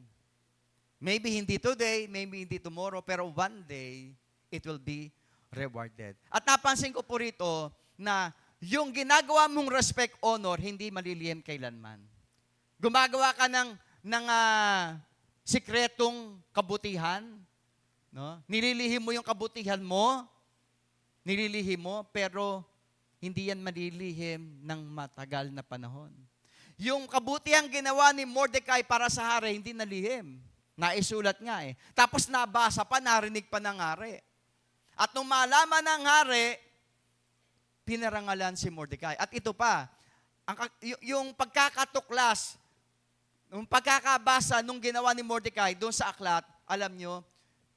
Maybe hindi today, maybe hindi tomorrow, pero one day, it will be rewarded. At napansin ko po rito na yung ginagawa mong respect, honor, hindi malilihim kailanman. Gumagawa ka ng sikretong kabutihan. No? Nililihim mo yung kabutihan mo, pero hindi yan malilihim ng matagal na panahon. Yung kabutihang ginawa ni Mordecai para sa hari, hindi nalihim. Naisulat nga eh. Tapos nabasa pa, narinig pa ng hari. At nung malaman ng hari, pinarangalan si Mordecai. At ito pa, yung pagkakatuklas, yung pagkakabasa nung ginawa ni Mordecai doon sa aklat, alam nyo,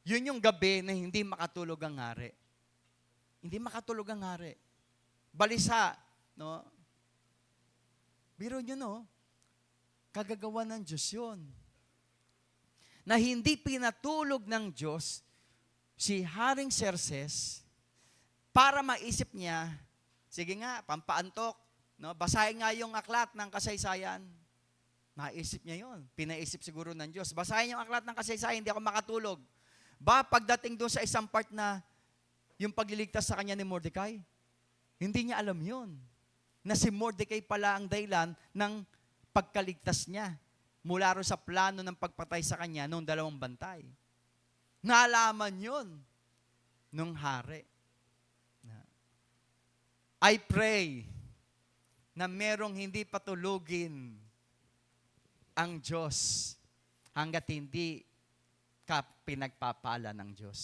yun yung gabi na hindi makatulog ang hari. Hindi makatulog ang hari. Balisa, no? Biro nyo, no? Kagagawa ng Diyos yun. Na hindi pinatulog ng Diyos si Haring Xerxes para maisip niya, sige nga, pampaantok, no? Basahin nga yung aklat ng kasaysayan. Naisip niya yun. Pinaisip siguro ng Diyos. Basahin yung aklat ng kasaysayan, hindi ako makatulog. Pagdating doon sa isang part na yung pagliligtas sa kanya ni Mordecai, hindi niya alam yun. Na si Mordecai pala ang dahilan ng pagkaligtas niya mula ro sa plano ng pagpatay sa kanya noong 2 bantay. Nalaman yun nung hari. I pray na merong hindi patulugin ang Diyos hanggat hindi ka pinagpapala ng Diyos.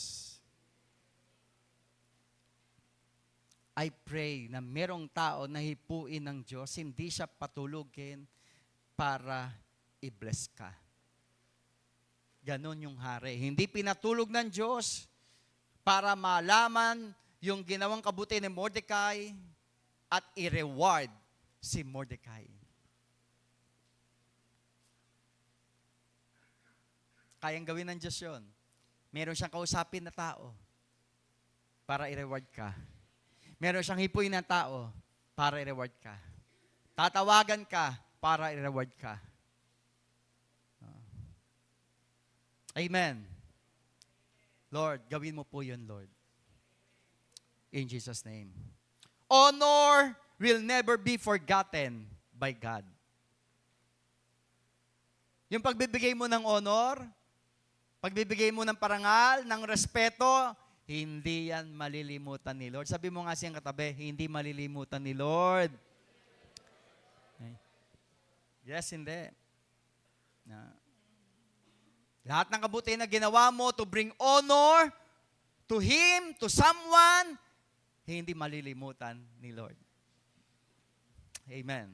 I pray na merong tao na hipuin ng Diyos, hindi siya patulugin para i-bless ka. Ganon yung hari. Hindi pinatulog ng Diyos para malaman yung ginawang kabuti ni Mordecai at i-reward si Mordecai. Kayang gawin ng Diyos yun. Meron siyang kausapin na tao para i-reward ka. Meron siyang hipuin ng tao para i-reward ka. Tatawagan ka para i-reward ka. Amen. Lord, gawin mo po yun, Lord. In Jesus' name. Honor will never be forgotten by God. Yung pagbibigay mo ng honor, pagbibigay mo ng parangal, ng respeto, hindi yan malilimutan ni Lord. Sabi mo nga siyang katabi, hindi malilimutan ni Lord. Yes, hindi. Lahat ng kabutihan na ginawa mo to bring honor to Him, to someone, hindi malilimutan ni Lord. Amen.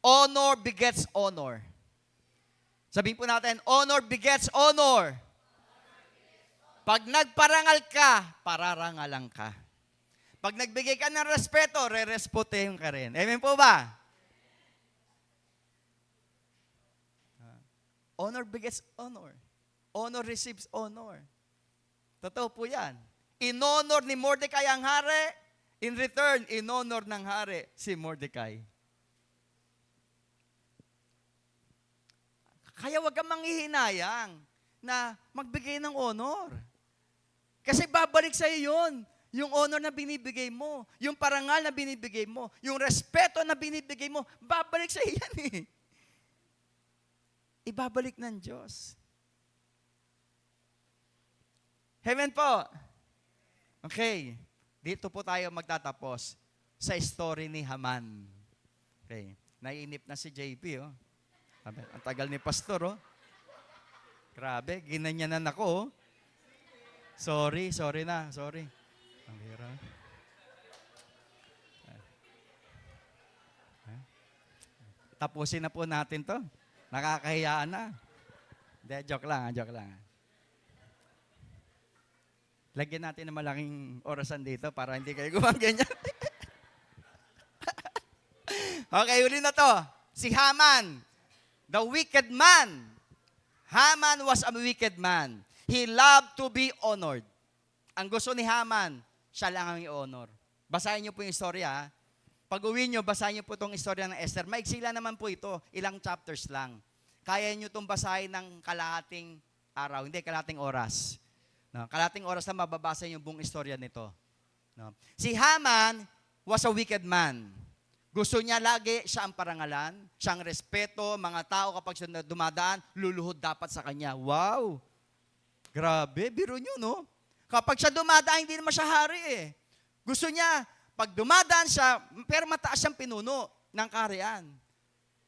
Honor begets honor. Sabihin po natin, honor begets honor. Pag nagparangal ka, pararangalan ka. Pag nagbigay ka ng respeto, re-respetuhin ka rin. Amen po ba? Honor begets honor. Honor receives honor. Totoo po yan. In-honor ni Mordecai ang hari, in return, in-honor ng hari si Mordecai. Kaya wag kang manghihinayang na magbigay ng honor. Kasi babalik sa iyo yun. Yung honor na binibigay mo, yung parangal na binibigay mo, yung respeto na binibigay mo, babalik sa iyo yan eh. Ibabalik ng Diyos. Amen po. Okay. Dito po tayo magtatapos sa story ni Haman. Okay. Naiinip na si JP, oh. Ang tagal ni Pastor, oh. Grabe, ginanyanan ako, oh. Sorry na. Ang hira. Tapusin na po natin to. Nakakahiyaan na. Hindi, joke lang. Lagyan natin ng malaking orasan dito para hindi kayo gumaganyan. Okay, uli na to. Si Haman, the wicked man. Haman was a wicked man. He loved to be honored. Ang gusto ni Haman, siya lang ang i-honor. Basahin niyo po yung istorya. Pag uwi niyo, basahin niyo po itong istorya ng Esther. Maiksi lang naman po ito. Ilang chapters lang. Kaya niyo itong basahin ng kalahating araw. Hindi, kalahating oras. No? Kalahating oras na mababasa yung buong istorya nito. No? Si Haman was a wicked man. Gusto niya lagi siya ang parangalan, siyang respeto, mga tao kapag siya dumadaan, luluhod dapat sa kanya. Wow! Grabe, biro niyo, no? Kapag siya dumadaan, hindi naman siya hari eh. Gusto niya, pag dumadaan siya, pero mataas siyang pinuno ng kaharian.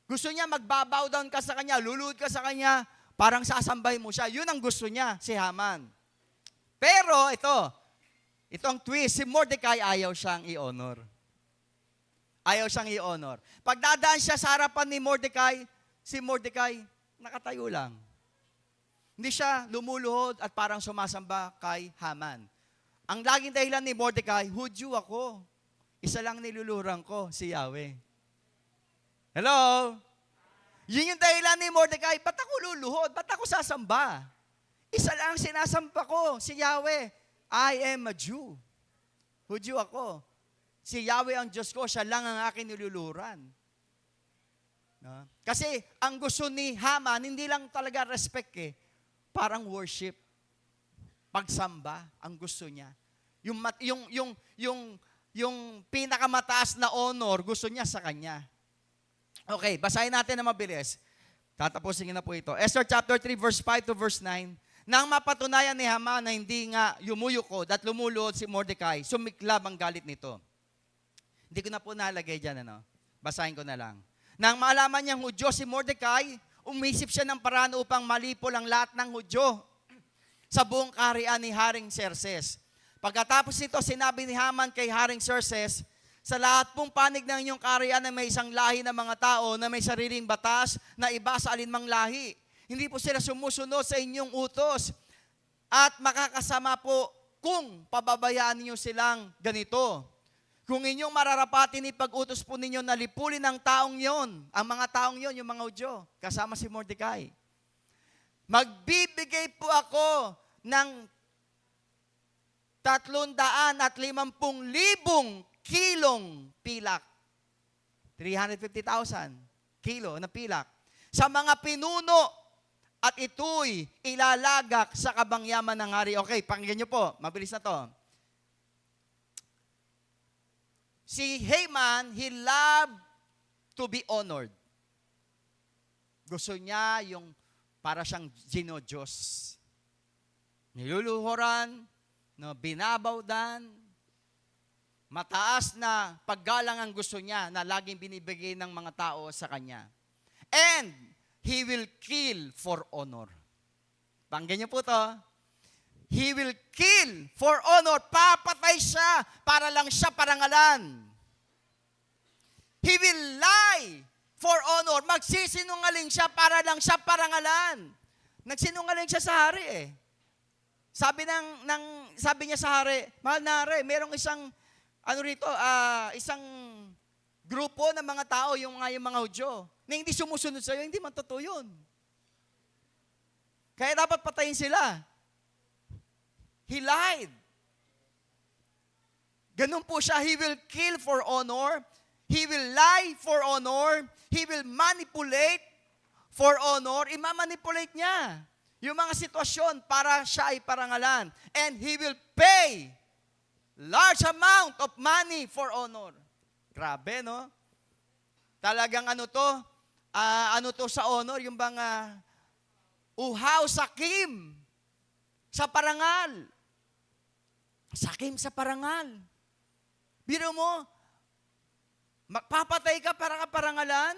Gusto niya, magbabow down ka sa kanya, luluhod ka sa kanya, parang sasambay mo siya. Yun ang gusto niya, si Haman. Pero ito ang twist, si Mordecai ayaw siyang i-honor. Ayaw siyang i-honor. Pag dadaan siya sa harapan ni Mordecai, si Mordecai nakatayo lang. Hindi siya lumuluhod at parang sumasamba kay Haman. Ang laging dahilan ni Mordecai, Hudyo ako. Isa lang niluluhuran ko, si Yahweh. Hello? Yun yung dahilan ni Mordecai, ba't ako luluhod? Ba't ako sasamba? Isa lang sinasamba ko, si Yahweh. I am a Jew. Hudyo ako. Si Yahweh ang Diyos ko, siya lang ang aking niluluhuran. No? Kasi ang gusto ni Haman, hindi lang talaga respect eh. Parang worship. Pagsamba, ang gusto niya. Yung pinakamataas na honor, gusto niya sa kanya. Okay, basahin natin na mabilis. Tatapusin na po ito. Esther chapter 3, verse 5 to verse 9. Nang mapatunayan ni Haman na hindi nga yumuyukod at lumuluhod si Mordecai, sumiklab ang galit nito. Hindi ko na po nalagay dyan, Basahin ko na lang. Nang malaman niyang Hudyo si Mordecai, umisip siya ng paraan upang malipol ang lahat ng Hudyo sa buong kaharian ni Haring Xerxes. Pagkatapos nito, sinabi ni Haman kay Haring Xerxes, sa lahat pong panig ng inyong kaharian na may isang lahi ng mga tao na may sariling batas na iba sa alinmang lahi. Hindi po sila sumusunod sa inyong utos at makakasama po kung pababayaan niyo silang ganito. Kung inyong mararapatin ipag-utos po ninyo na lipulin ang taong yon, ang mga taong yon, yung mga Hudyo, kasama si Mordecai. Magbibigay po ako ng 350,000 kilong pilak. 350,000 kilo na pilak. Sa mga pinuno at ito'y ilalagak sa kabangyaman ng hari. Okay, pakinggan nyo po. Mabilis na to. Si Haman, he loved to be honored. Gusto niya yung para siyang Diyos. Niluluhuran, no, binabawdan, mataas na paggalang ang gusto niya na laging binibigay ng mga tao sa kanya. And he will kill for honor. Pakinggan niyo po to. He will kill for honor. Papatay siya para lang siya parangalan. He will lie for honor. Magsisinungaling siya para lang siya parangalan. Nagsinungaling siya sa hari eh. Sabi niya sa hari, mahal na hari, merong isang isang grupo ng mga tao, yung mga Hudyo, na hindi sumusunod sa'yo, hindi man totoo yun. Kaya dapat patayin sila. He lied. Ganun po siya, he will kill for honor, he will lie for honor, he will manipulate for honor, imamanipulate niya yung mga sitwasyon para siya ay parangalan. And he will pay large amount of money for honor. Grabe, no? Talagang ano to sa honor, yung bang uhaw, sakim, sa parangal. Sakim sa parangal. Biro mo, magpapatay ka para kaparangalan,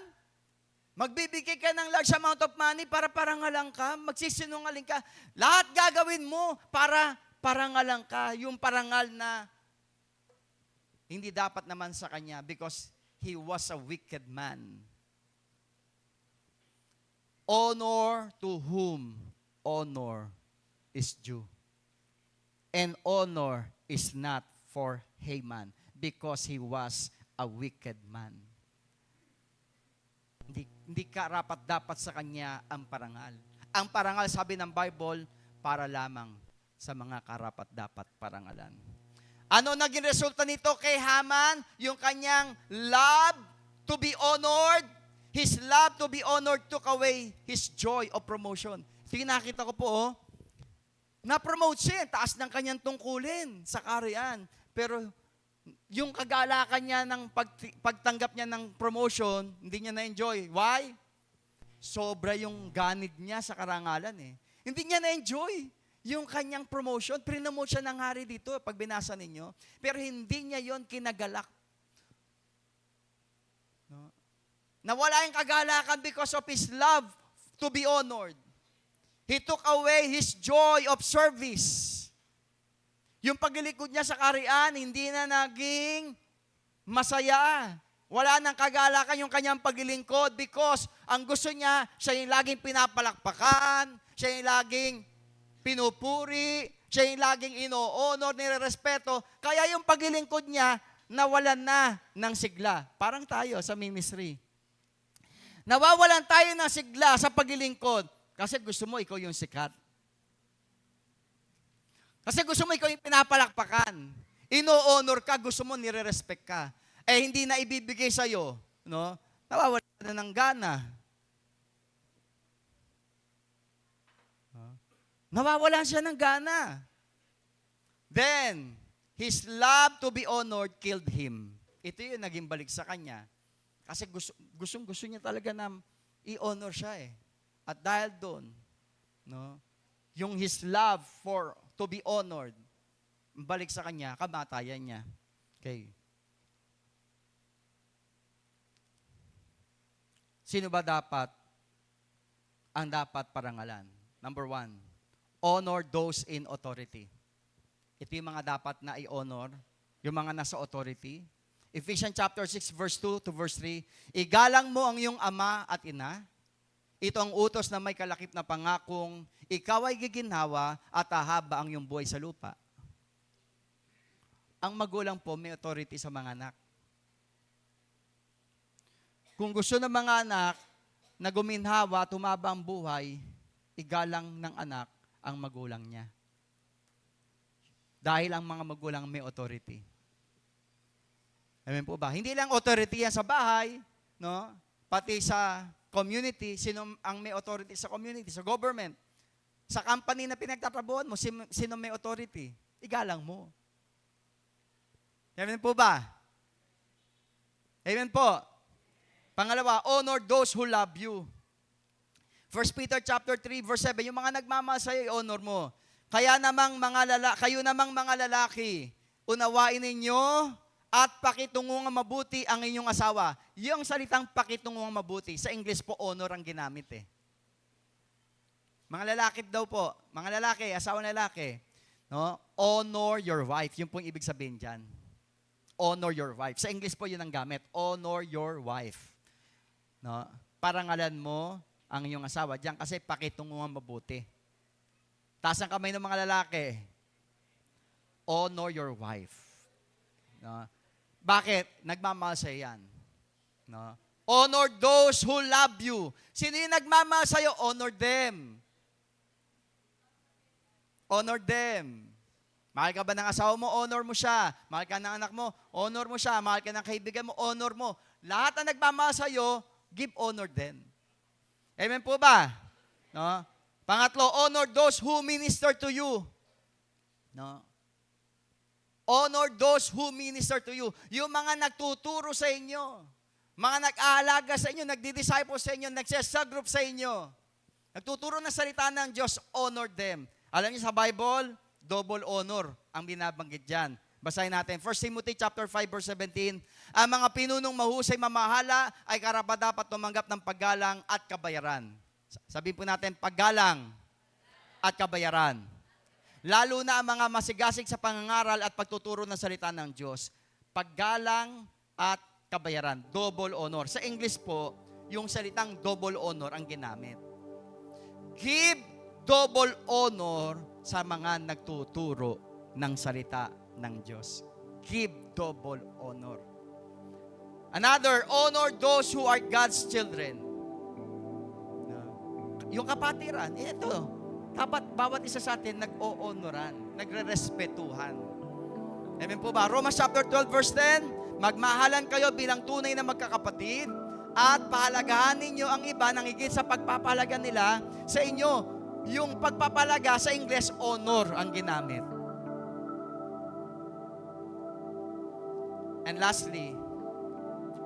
magbibigay ka ng large amount of money para parangalan ka, magsisinungaling ka, lahat gagawin mo para parangalan ka, yung parangal na hindi dapat naman sa kanya because he was a wicked man. Honor to whom honor is due. And honor is not for Haman because he was a wicked man. Hindi karapat dapat sa kanya ang parangal. Ang parangal, sabi ng Bible, para lamang sa mga karapat-dapat parangalan. Ano naging resulta nito kay Haman? Yung kanyang love to be honored. His love to be honored took away his joy of promotion. Sige, nakita ko po, na-promote siya, taas ng kanyang tungkulin sa kaharian. Pero yung kagalakan niya ng pagtanggap niya ng promotion, hindi niya na-enjoy. Why? Sobra yung ganid niya sa karangalan eh. Hindi niya na-enjoy yung kanyang promotion. Prinomote siya ng hari dito pag binasa ninyo. Pero hindi niya yon kinagalak. No? Nawala yung kagalakan because of his love to be honored. He took away his joy of service. Yung paglilikod niya sa kaharian, hindi na naging masaya. Wala nang kagalakan yung kanyang paglilingkod because ang gusto niya, siya yung laging pinapalakpakan, siya yung laging pinupuri, siya yung laging ino-honor, nire-respeto. Kaya yung paglilingkod niya, nawalan na ng sigla. Parang tayo sa ministry. Nawawalan tayo ng sigla sa paglilingkod kasi gusto mo ikaw yung sikat. Kasi gusto mo ikaw yung pinapalakpakan. Ino-honor ka, gusto mo nire-respect ka. Eh hindi na ibibigay sa'yo, no? Nawawala na ng gana. Nawawalan siya ng gana. Then, his love to be honored killed him. Ito yung naging balik sa kanya. Kasi gusto niya talaga na i-honor siya eh. At dahil doon, no, yung his love to be honored, balik sa kanya, kamatayan niya. Okay. Sino ba dapat ang dapat parangalan. Number 1, honor those in authority. Ito yung mga dapat na i-honor, yung mga nasa authority. Ephesians chapter 6, verse 2 to verse 3, igalang mo ang iyong ama at ina. Ito ang utos na may kalakip na pangakong, ikaw ay giginhawa at hahaba ang iyong buhay sa lupa. Ang magulang po may authority sa mga anak. Kung gusto ng mga anak na guminhawa, tumaba ang buhay, igalang ng anak ang magulang niya. Dahil ang mga magulang may authority. Amen po ba? Hindi lang authority yan sa bahay, no? Pati sa community, sino ang may authority sa community, sa government. Sa company na pinagtatrabuhan mo, sino may authority? Igalang mo. Amen po ba? Amen po. Pangalawa, honor those who love you. 1 Peter chapter 3, verse 7, yung mga nagmamahal sa'yo, honor mo. Kayo namang mga lalaki, unawain ninyo at pakitungo nga mabuti ang inyong asawa. Yung salitang pakitungo nga mabuti, sa English po, honor ang ginamit eh. Mga lalaki daw po, mga lalaki, asawa lalaki, no? Honor your wife. Yun pong ibig sabihin dyan. Honor your wife. Sa English po yun ang gamit. Honor your wife. No? Parangalan mo ang iyong asawa diyan kasi pakitungo nga mabuti. Taas ang kamay ng mga lalaki. Honor your wife. No? Bakit? Nagmamahal sa yan. No? Honor those who love you. Sino yung nagmamahal sa'yo? Honor them. Honor them. Mahal ka ba ng asawa mo? Honor mo siya. Mahal ka ng anak mo? Honor mo siya. Mahal ka ng kaibigan mo? Honor mo. Lahat na nagmamahal sa'yo, give honor them. Amen po ba? No? Pangatlo, honor those who minister to you. No? Honor those who minister to you. Yung mga nagtuturo sa inyo, mga nag-aalaga sa inyo, nagdi-disciple sa inyo, nagse-cell-group sa inyo, nagtuturo ng salita ng Diyos, honor them. Alam niyo sa Bible, double honor ang binabanggit dyan. Basahin natin. 1 Timothy chapter 5, verse 17, ang mga pinunong mahusay mamahala ay karapat-dapat tumanggap ng paggalang at kabayaran. Sabihin po natin, paggalang at kabayaran. Lalo na ang mga masigasig sa pangangaral at pagtuturo ng salita ng Diyos. Paggalang at kabayaran. Double honor. Sa English po, yung salitang double honor ang ginamit. Give double honor sa mga nagtuturo ng salita ng Diyos. Give double honor. Another, honor those who are God's children. Yung kapatiran, ito. Dapat bawat isa sa atin nag-o-honoran, nagre-respetuhan. Amen po ba? Romans chapter 12 verse 10, magmahalan kayo bilang tunay na magkakapatid at pahalagahan ninyo ang iba nang higit sa pagpapahalaga nila sa inyo. Yung pagpapahalaga sa English, honor ang ginamit. And lastly,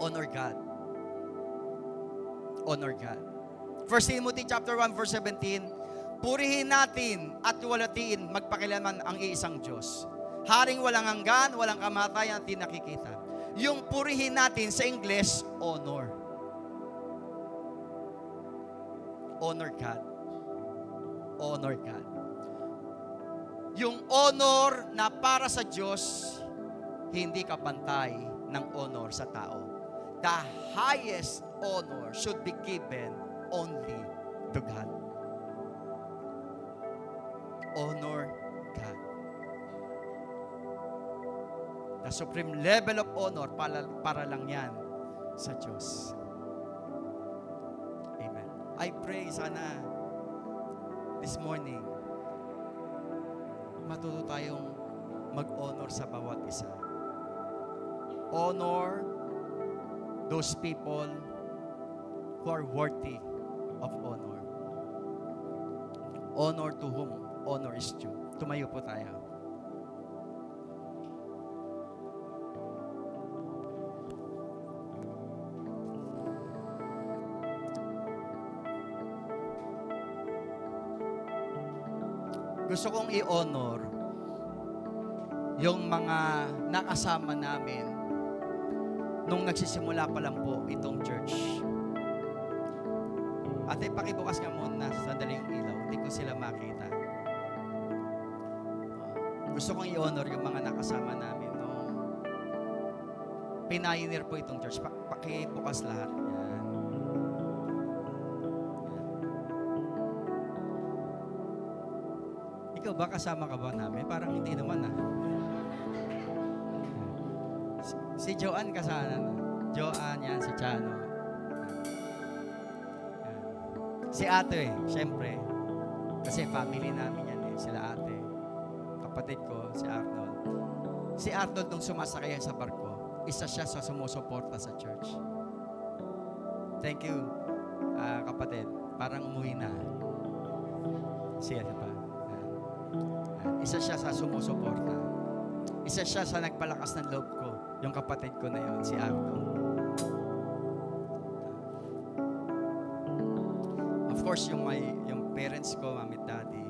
honor God. Honor God. 1 Timothy chapter 1 verse 17, purihin natin at tuwalatiin magpakilanman ang iisang Diyos. Haring walang hanggan, walang kamatayan at di nakikita. Yung purihin natin sa English, honor. Honor God. Honor God. Yung honor na para sa Diyos, hindi kapantay ng honor sa tao. The highest honor should be given only to God. Honor God. The supreme level of honor para lang yan sa Diyos. Amen. I pray sana this morning matuto tayong mag-honor sa bawat isa. Honor those people who are worthy of honor. Honor to whom honor is due. Tumayo po tayo. Gusto kong i-honor yung mga nakasama namin nung nagsisimula pa lang po itong church. Ate, pakibukas nga muna sandali yung ilaw. Hindi ko sila makita. Gusto kong i-honor yung mga nakasama namin. No? Pioneer po itong church. Pakibukas lahat. Yan. Ikaw ba, kasama ka ba namin? Parang hindi naman Si Joanne kasama. Joanne, yan, si Chano. Yan. Si ate, syempre. Kasi family namin yan sila ate. Kapatid ko, si Arnold. Si Arnold, nung sumasakay sa barko, isa siya sa sumusuporta sa church. Thank you, kapatid. Parang umuwi na. Siya pa. Isa siya sa sumusuporta. Isa siya sa nagpalakas ng loob ko. Yung kapatid ko na yun, si Arnold. Of course, yung parents ko, mami at daddy.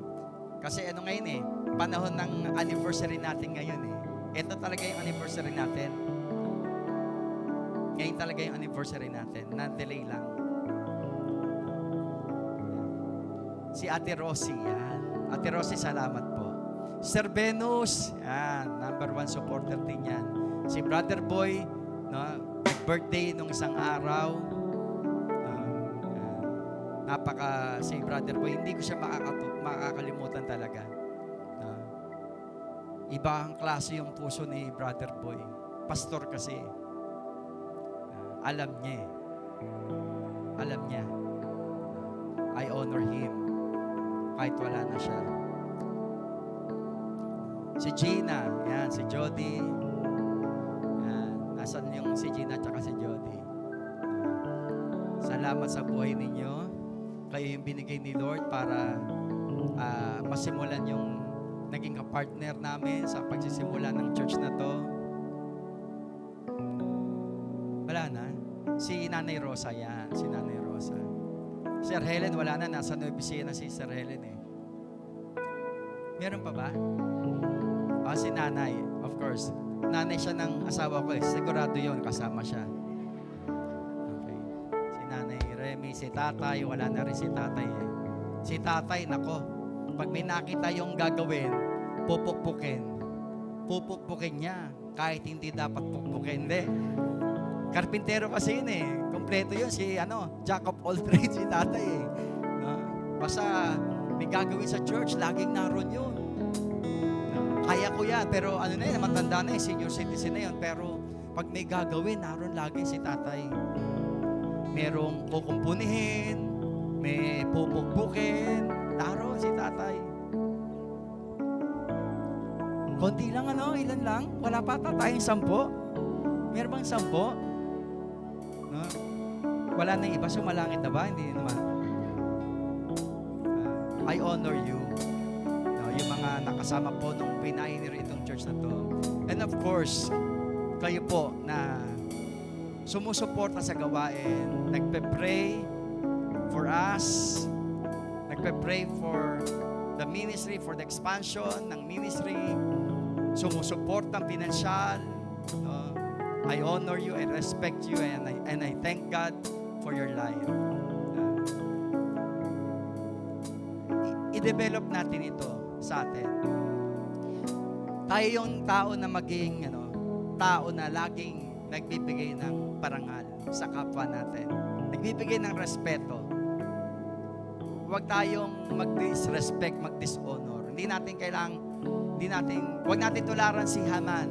Kasi ano ngayon panahon ng anniversary natin ngayon Ito talaga yung anniversary natin. Ngayon talaga yung anniversary natin. Na-delay lang. Si Ate Rosie, yan. Ate Rosie, salamat po. Sir Venus, yan. Number 1 supporter din yan. Si Brother Boy, no, birthday nung isang araw. Si Brother Boy, hindi ko siya makakalimutan talaga. Iba ang klase yung puso ni Brother Boy. Pastor kasi. Alam niya Alam niya. I honor him. Kahit wala na siya. Si Gina, yan, si Jody. Yan, nasan yung si Gina at si Jody? Salamat sa buhay ninyo. Kayo yung binigay ni Lord para masimulan yung naging kapartner namin sa pagsisimula ng church na to. Wala na. Si Nanay Rosa, yan. Si Nanay Rosa. Sir Helen, wala na. Nasa Nueva Ecija na si Sir Helen Meron pa ba? Si Nanay, of course. Nanay siya ng asawa ko Sigurado yon kasama siya. Okay. Si Nanay Remy, si Tatay, wala na rin si Tatay Si Tatay, nako. Pag may nakita yung gagawin, pupukpukin. Pupukpukin niya. Kahit hindi dapat pukpukin. Hindi. Karpintero kasi yun Kompleto yun. Si Jack of all trades, si Tatay Basta may gagawin sa church, laging naroon yun. Kaya ko yan, pero matanda na senior citizen na yun. Pero pag may gagawin, naroon lagi si Tatay. Merong kukumpunihin, may pupukpukin, naroon si Tatay. Konti lang ilan lang? Wala pa tayong 10? Meron bang 10? No? Wala na iba, sumalangit na ba? Hindi naman. I honor you. Yung mga nakasama po nung pioneer itong church na to. And of course, kayo po na sumusuporta sa gawain, nagpe-pray for us, nagpe-pray for the ministry, for the expansion ng ministry, sumusuporta ng pinansyal. I honor you, I respect you, and I thank God for your life. I-develop natin ito sa atin. Tayo yung tao na maging tao na laging nagbibigay ng parangal sa kapwa natin. Nagbibigay ng respeto. Huwag tayong mag-disrespect, mag-dishonor. Huwag natin tularan si Haman.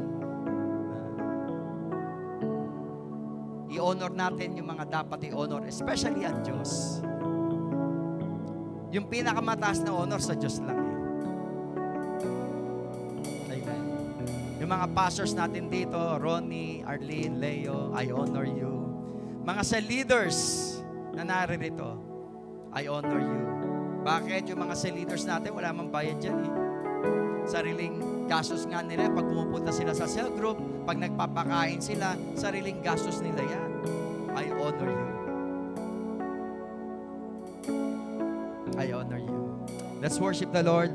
I-honor natin yung mga dapat i-honor, especially ang Diyos. Yung pinakamataas na honor sa Diyos lang Amen. Yung mga pastors natin dito, Ronnie, Arlene, Leo, I honor you. Mga cell leaders na naririto, I honor you. Bakit? Yung mga cell leaders natin, wala mang bayad dyan Sariling gastos nga nila. Pag pumupunta sila sa cell group, pag nagpapakain sila, sariling gastos nila yan. I honor you. I honor you. Let's worship the Lord.